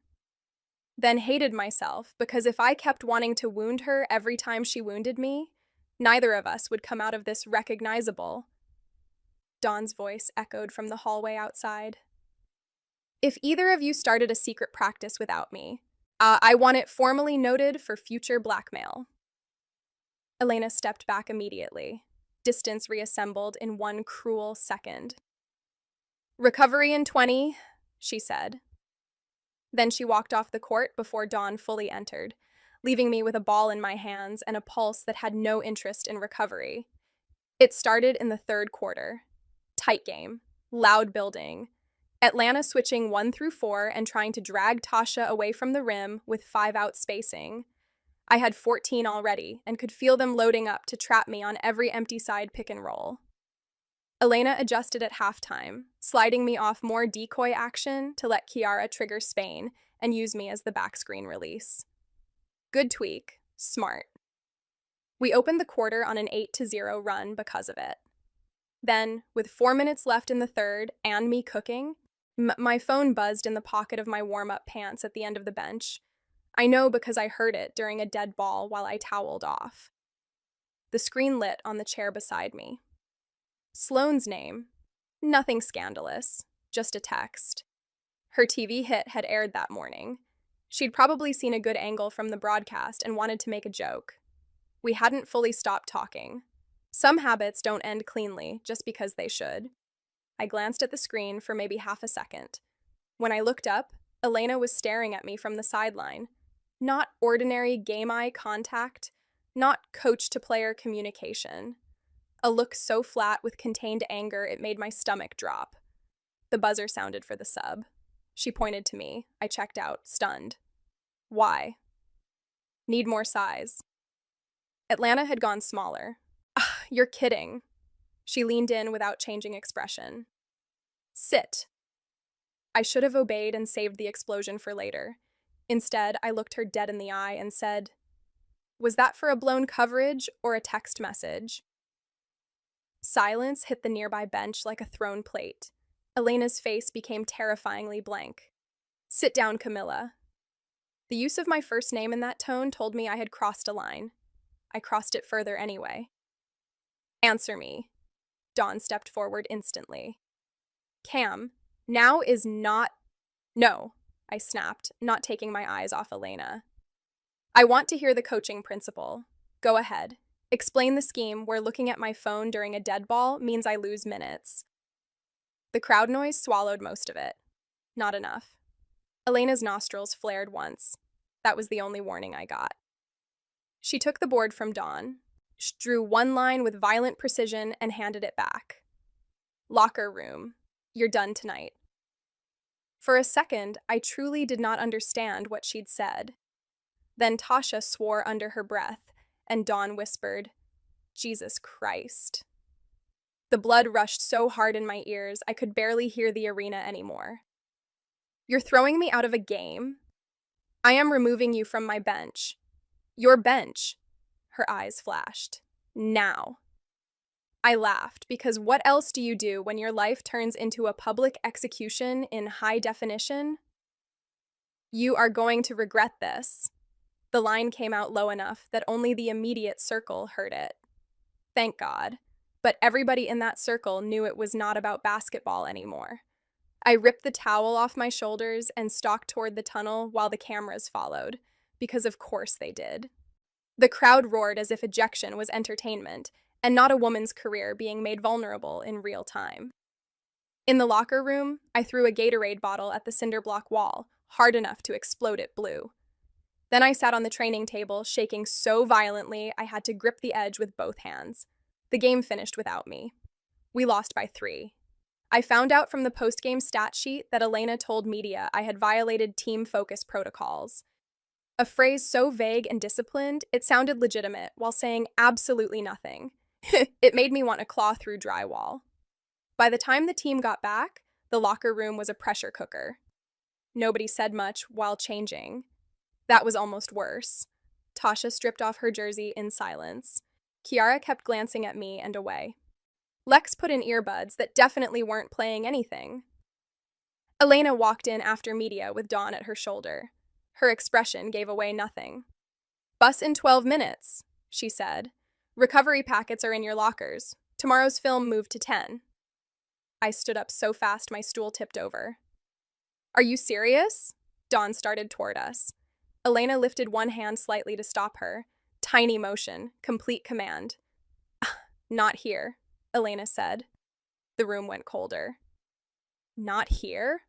Then hated myself because if I kept wanting to wound her every time she wounded me, neither of us would come out of this recognizable. Dawn's voice echoed from the hallway outside. "If either of you started a secret practice without me, I want it formally noted for future blackmail." Elena stepped back immediately. Distance reassembled in one cruel second. "Recovery in 20, she said. Then she walked off the court before Dawn fully entered, leaving me with a ball in my hands and a pulse that had no interest in recovery. It started in the third quarter. Tight game, loud building. Atlanta switching 1 through 4 and trying to drag Tasha away from the rim with 5-out spacing. I had 14 already and could feel them loading up to trap me on every empty side pick and roll. Elena adjusted at halftime, sliding me off more decoy action to let Kiara trigger Spain and use me as the backscreen release. Good tweak, smart. We opened the quarter on an 8-0 run because of it. Then, with 4 minutes left in the third and me cooking, my phone buzzed in the pocket of my warm-up pants at the end of the bench. I know because I heard it during a dead ball while I toweled off. The screen lit on the chair beside me. Sloane's name. Nothing scandalous, just a text. Her TV hit had aired that morning. She'd probably seen a good angle from the broadcast and wanted to make a joke. We hadn't fully stopped talking. Some habits don't end cleanly just because they should. I glanced at the screen for maybe half a second. When I looked up, Elena was staring at me from the sideline. Not ordinary game eye contact, not coach-to-player communication. A look so flat with contained anger it made my stomach drop. The buzzer sounded for the sub. She pointed to me. I checked out, stunned. "Why?" "Need more size." Atlanta had gone smaller. "You're kidding." She leaned in without changing expression. "Sit." I should have obeyed and saved the explosion for later. Instead, I looked her dead in the eye and said, "Was that for a blown coverage or a text message?" Silence hit the nearby bench like a thrown plate. Elena's face became terrifyingly blank. "Sit down, Camilla." The use of my first name in that tone told me I had crossed a line. I crossed it further anyway. "Answer me." Dawn stepped forward instantly. "Cam, now is not—" "No," I snapped, not taking my eyes off Elena. "I want to hear the coaching principle. Go ahead. Explain the scheme where looking at my phone during a dead ball means I lose minutes." The crowd noise swallowed most of it. Not enough. Elena's nostrils flared once. That was the only warning I got. She took the board from Dawn, drew one line with violent precision, and handed it back. "Locker room. You're done tonight." For a second, I truly did not understand what she'd said. Then Tasha swore under her breath, and Dawn whispered, "Jesus Christ." The blood rushed so hard in my ears, I could barely hear the arena anymore. You're throwing me out of a game? I am removing you from my bench. Your bench. Her eyes flashed. Now. I laughed because what else do you do when your life turns into a public execution in high definition? You are going to regret this. The line came out low enough that only the immediate circle heard it. Thank God. But everybody in that circle knew it was not about basketball anymore. I ripped the towel off my shoulders and stalked toward the tunnel while the cameras followed, because of course they did. The crowd roared as if ejection was entertainment, and not a woman's career being made vulnerable in real time. In the locker room, I threw a Gatorade bottle at the cinder block wall, hard enough to explode it blue. Then I sat on the training table, shaking so violently I had to grip the edge with both hands. The game finished without me. We lost by 3. I found out from the post-game stat sheet that Elena told media I had violated team focus protocols. A phrase so vague and disciplined, it sounded legitimate while saying absolutely nothing. It made me want to claw through drywall. By the time the team got back, the locker room was a pressure cooker. Nobody said much while changing. That was almost worse. Tasha stripped off her jersey in silence. Kiara kept glancing at me and away. Lex put in earbuds that definitely weren't playing anything. Elena walked in after media with Dawn at her shoulder. Her expression gave away nothing. Bus in 12 minutes, she said. Recovery packets are in your lockers. Tomorrow's film moved to 10. I stood up so fast my stool tipped over. Are you serious? Dawn started toward us. Elena lifted one hand slightly to stop her. Tiny motion, complete command. Not here, Elena said. The room went colder. Not here?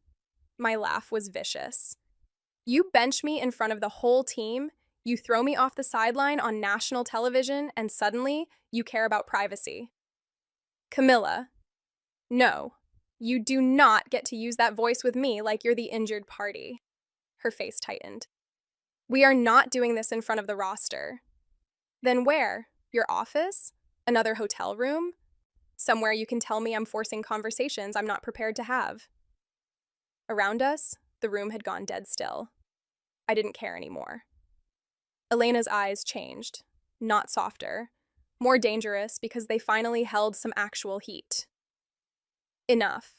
My laugh was vicious. You bench me in front of the whole team, you throw me off the sideline on national television, and suddenly you care about privacy. Camilla. No, you do not get to use that voice with me like you're the injured party. Her face tightened. We are not doing this in front of the roster. Then where? Your office? Another hotel room? Somewhere you can tell me I'm forcing conversations I'm not prepared to have. Around us, the room had gone dead still. I didn't care anymore. Elena's eyes changed, not softer, more dangerous because they finally held some actual heat. Enough.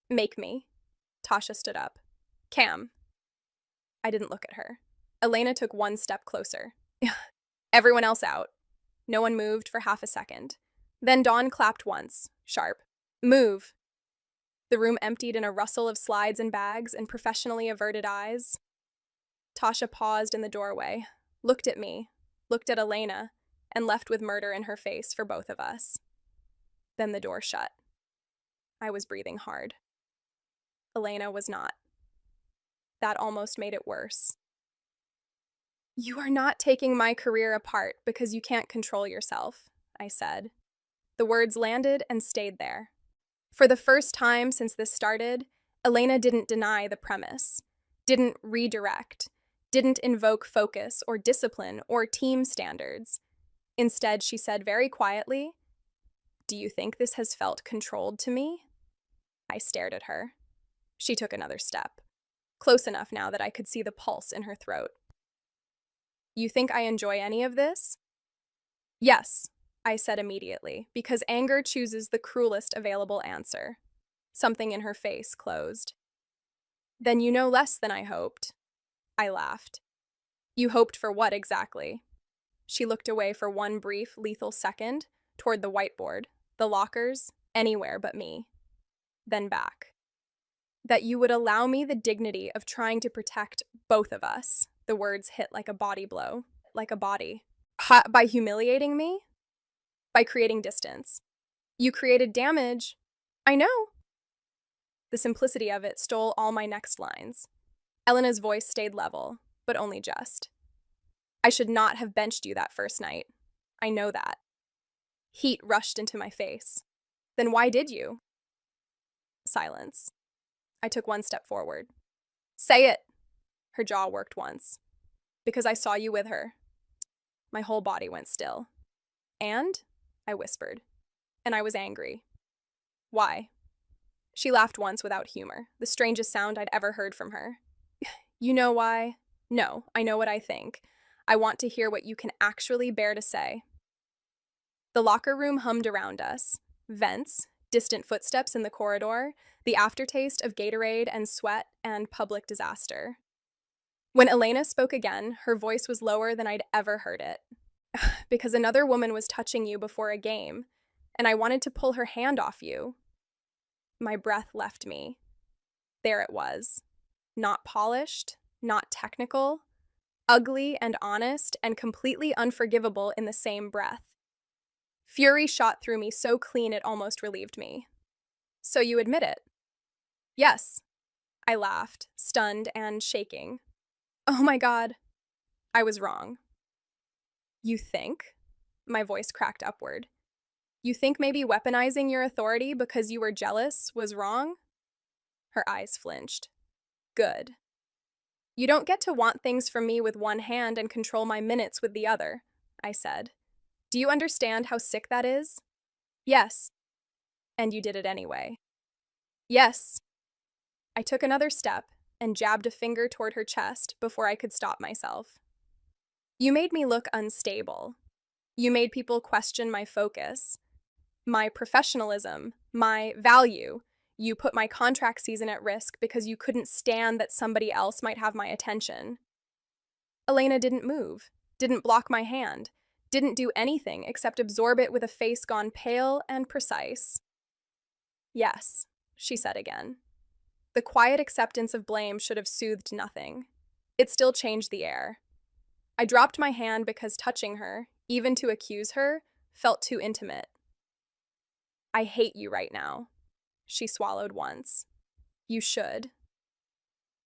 Make me. Tasha stood up. Cam. I didn't look at her. Elena took one step closer. Everyone else out. No one moved for half a second. Then Dawn clapped once, sharp. Move. The room emptied in a rustle of slides and bags and professionally averted eyes. Tasha paused in the doorway, looked at me, looked at Elena, and left with murder in her face for both of us. Then the door shut. I was breathing hard. Elena was not. That almost made it worse. You are not taking my career apart because you can't control yourself, I said. The words landed and stayed there. For the first time since this started, Elena didn't deny the premise, didn't redirect, didn't invoke focus or discipline or team standards. Instead, she said very quietly, "Do you think this has felt controlled to me?" I stared at her. She took another step, close enough now that I could see the pulse in her throat. You think I enjoy any of this? Yes, I said immediately, because anger chooses the cruelest available answer. Something in her face closed. Then you know less than I hoped. I laughed. You hoped for what exactly? She looked away for one brief, lethal second, toward the whiteboard, the lockers, anywhere but me. Then back. That you would allow me the dignity of trying to protect both of us. The words hit like a body blow, like a body. By humiliating me? By creating distance. You created damage. I know. The simplicity of it stole all my next lines. Elena's voice stayed level, but only just. I should not have benched you that first night. I know that. Heat rushed into my face. Then why did you? Silence. I took one step forward. Say it. Her jaw worked once. Because I saw you with her. My whole body went still. And? I whispered. and I was angry. Why? She laughed once without humor, the strangest sound I'd ever heard from her. You know why? No, I know what I think. I want to hear what you can actually bear to say. The locker room hummed around us. Vents, distant footsteps in the corridor, the aftertaste of Gatorade and sweat and public disaster. When Elena spoke again, her voice was lower than I'd ever heard it. Because another woman was touching you before a game, and I wanted to pull her hand off you. My breath left me. There it was. Not polished, not technical, ugly and honest and completely unforgivable in the same breath. Fury shot through me so clean it almost relieved me. So you admit it? Yes. I laughed, stunned and shaking. Oh my God. I was wrong. You think? My voice cracked upward. You think maybe weaponizing your authority because you were jealous was wrong? Her eyes flinched. Good. You don't get to want things from me with one hand and control my minutes with the other, I said. Do you understand how sick that is? Yes. And you did it anyway. Yes. I took another step and jabbed a finger toward her chest before I could stop myself. You made me look unstable. You made people question my focus, my professionalism, my value. You put my contract season at risk because you couldn't stand that somebody else might have my attention. Elena didn't move, didn't block my hand, didn't do anything except absorb it with a face gone pale and precise. Yes, she said again. The quiet acceptance of blame should have soothed nothing. It still changed the air. I dropped my hand because touching her, even to accuse her, felt too intimate. I hate you right now. She swallowed once. You should.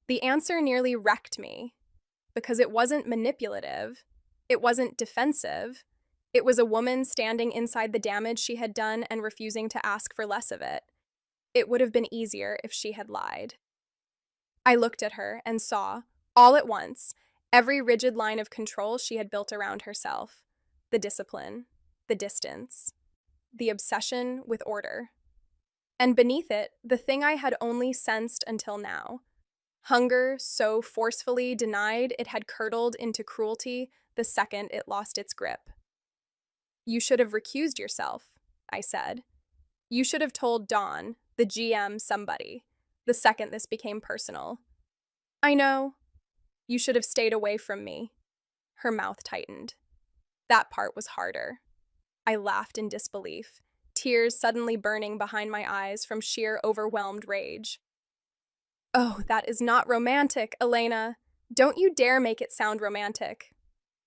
The answer nearly wrecked me, because it wasn't manipulative. It wasn't defensive. It was a woman standing inside the damage she had done and refusing to ask for less of it. It would have been easier if she had lied. I looked at her and saw, all at once, every rigid line of control she had built around herself. The discipline, the distance, the obsession with order. And beneath it, the thing I had only sensed until now. Hunger so forcefully denied it had curdled into cruelty the second it lost its grip. You should have recused yourself, I said. You should have told Dawn, the GM, somebody, the second this became personal. I know. You should have stayed away from me. Her mouth tightened. That part was harder. I laughed in disbelief, tears suddenly burning behind my eyes from sheer overwhelmed rage. Oh, that is not romantic, Elena. Don't you dare make it sound romantic.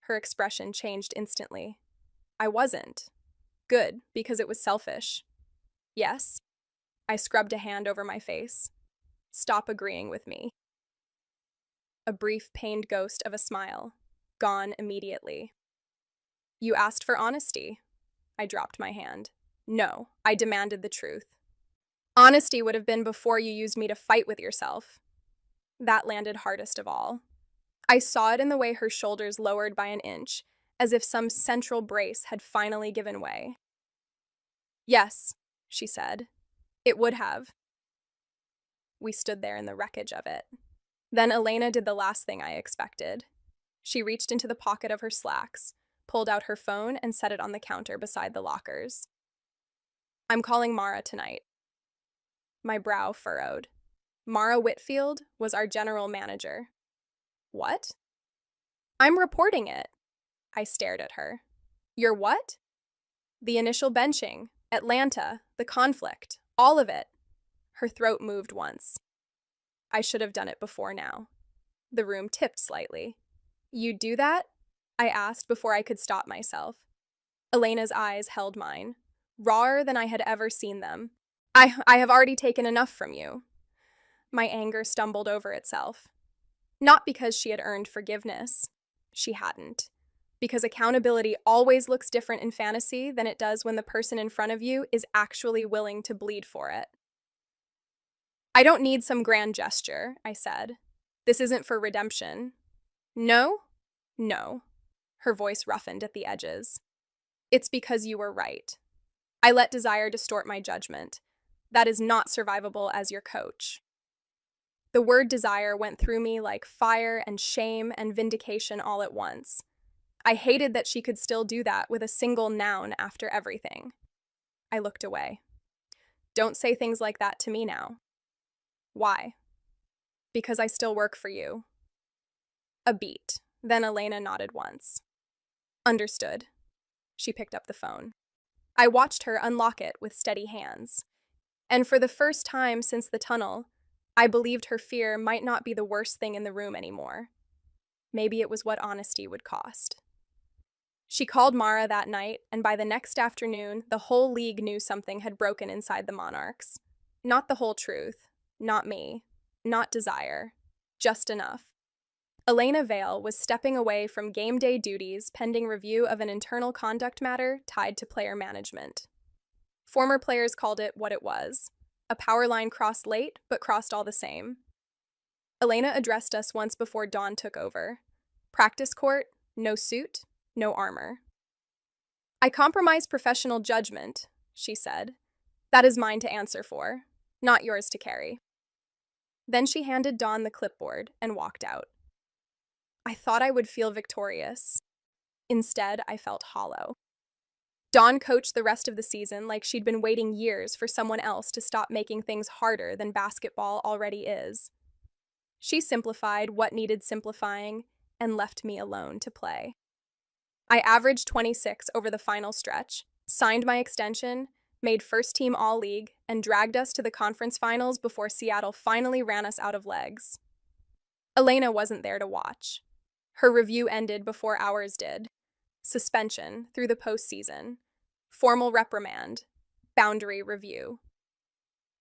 Her expression changed instantly. I wasn't. Good, because it was selfish. Yes. I scrubbed a hand over my face. Stop agreeing with me. A brief, pained ghost of a smile. Gone immediately. You asked for honesty. I dropped my hand. No, I demanded the truth. Honesty would have been before you used me to fight with yourself. That landed hardest of all. I saw it in the way her shoulders lowered by an inch, as if some central brace had finally given way. Yes, she said. It would have. We stood there in the wreckage of it. Then Elena did the last thing I expected. She reached into the pocket of her slacks, pulled out her phone, and set it on the counter beside the lockers. I'm calling Mara tonight. My brow furrowed. Mara Whitfield was our general manager. What? I'm reporting it. I stared at her. Your what? The initial benching, Atlanta, the conflict, all of it. Her throat moved once. I should have done it before now. The room tipped slightly. You'd do that? I asked before I could stop myself. Elena's eyes held mine, rawer than I had ever seen them. I have already taken enough from you. My anger stumbled over itself. Not because she had earned forgiveness. She hadn't. Because accountability always looks different in fantasy than it does when the person in front of you is actually willing to bleed for it. I don't need some grand gesture, I said. This isn't for redemption. No? No. Her voice roughened at the edges. It's because you were right. I let desire distort my judgment. That is not survivable as your coach. The word desire went through me like fire and shame and vindication all at once. I hated that she could still do that with a single noun after everything. I looked away. Don't say things like that to me now. Why? Because I still work for you. A beat. Then Elena nodded once. Understood. She picked up the phone. I watched her unlock it with steady hands. And for the first time since the tunnel, I believed her fear might not be the worst thing in the room anymore. Maybe it was what honesty would cost. She called Mara that night, and by the next afternoon, the whole league knew something had broken inside the Monarchs. Not the whole truth, not me, not desire, just enough. Elena Vale was stepping away from game day duties pending review of an internal conduct matter tied to player management. Former players called it what it was. A power line crossed late, but crossed all the same. Elena addressed us once before Dawn took over. Practice court, no suit, no armor. I compromise professional judgment, she said. That is mine to answer for, not yours to carry. Then she handed Dawn the clipboard and walked out. I thought I would feel victorious. Instead, I felt hollow. Dawn coached the rest of the season like she'd been waiting years for someone else to stop making things harder than basketball already is. She simplified what needed simplifying and left me alone to play. I averaged 26 over the final stretch, signed my extension, made first team All-League, and dragged us to the conference finals before Seattle finally ran us out of legs. Elena wasn't there to watch. Her review ended before ours did. Suspension through the postseason. Formal reprimand. Boundary review.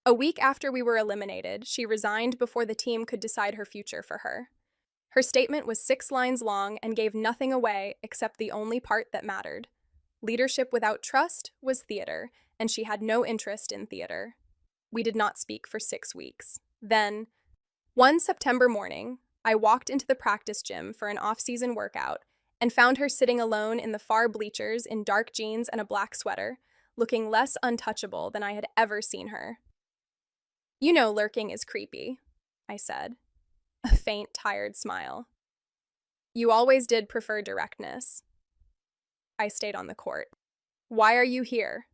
A week after we were eliminated, she resigned before the team could decide her future for her. Her statement was 6 lines long and gave nothing away except the only part that mattered. Leadership without trust was theater, and she had no interest in theater. We did not speak for 6 weeks. Then, one September morning, I walked into the practice gym for an off-season workout and found her sitting alone in the far bleachers in dark jeans and a black sweater, looking less untouchable than I had ever seen her. You know lurking is creepy, I said. A faint, tired smile. You always did prefer directness. I stayed on the court. Why are you here?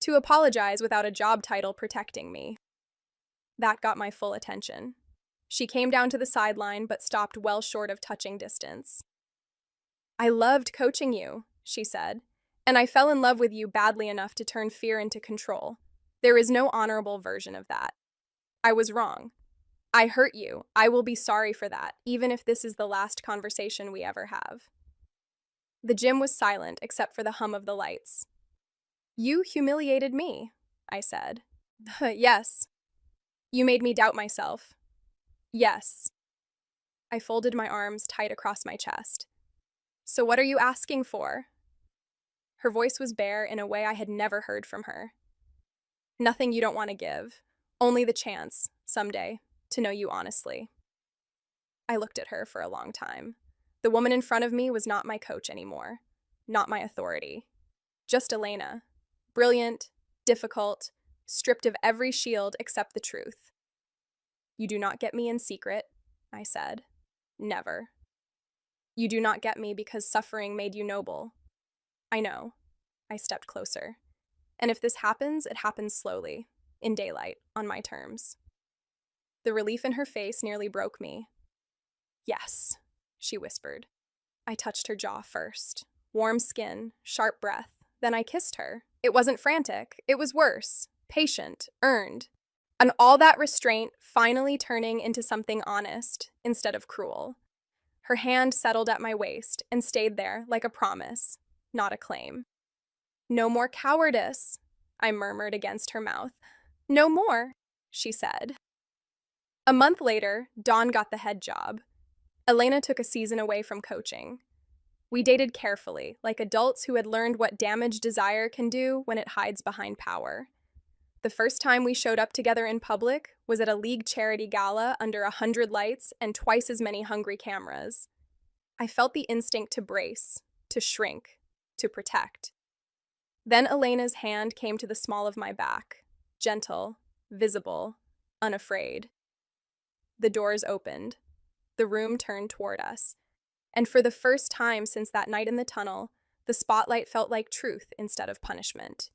To apologize without a job title protecting me. That got my full attention. She came down to the sideline but stopped well short of touching distance. I loved coaching you, she said, and I fell in love with you badly enough to turn fear into control. There is no honorable version of that. I was wrong. I hurt you. I will be sorry for that, even if this is the last conversation we ever have. The gym was silent except for the hum of the lights. You humiliated me, I said. Yes. You made me doubt myself. Yes. I folded my arms tight across my chest. So what are you asking for? Her voice was bare in a way I had never heard from her. Nothing you don't want to give, only the chance, someday, to know you honestly. I looked at her for a long time. The woman in front of me was not my coach anymore, not my authority. Just Elena, brilliant, difficult, stripped of every shield except the truth. You do not get me in secret, I said. Never. You do not get me because suffering made you noble. I know. I stepped closer. And if this happens, it happens slowly, in daylight, on my terms. The relief in her face nearly broke me. Yes, she whispered. I touched her jaw first. Warm skin, sharp breath. Then I kissed her. It wasn't frantic. It was worse. Patient, earned. And all that restraint finally turning into something honest instead of cruel. Her hand settled at my waist and stayed there like a promise, not a claim. No more cowardice, I murmured against her mouth. No more, she said. A month later, Dawn got the head job. Elena took a season away from coaching. We dated carefully, like adults who had learned what damaged desire can do when it hides behind power. The first time we showed up together in public was at a league charity gala under 100 lights and twice as many hungry cameras. I felt the instinct to brace, to shrink, to protect. Then Elena's hand came to the small of my back, gentle, visible, unafraid. The doors opened. The room turned toward us. And for the first time since that night in the tunnel, the spotlight felt like truth instead of punishment.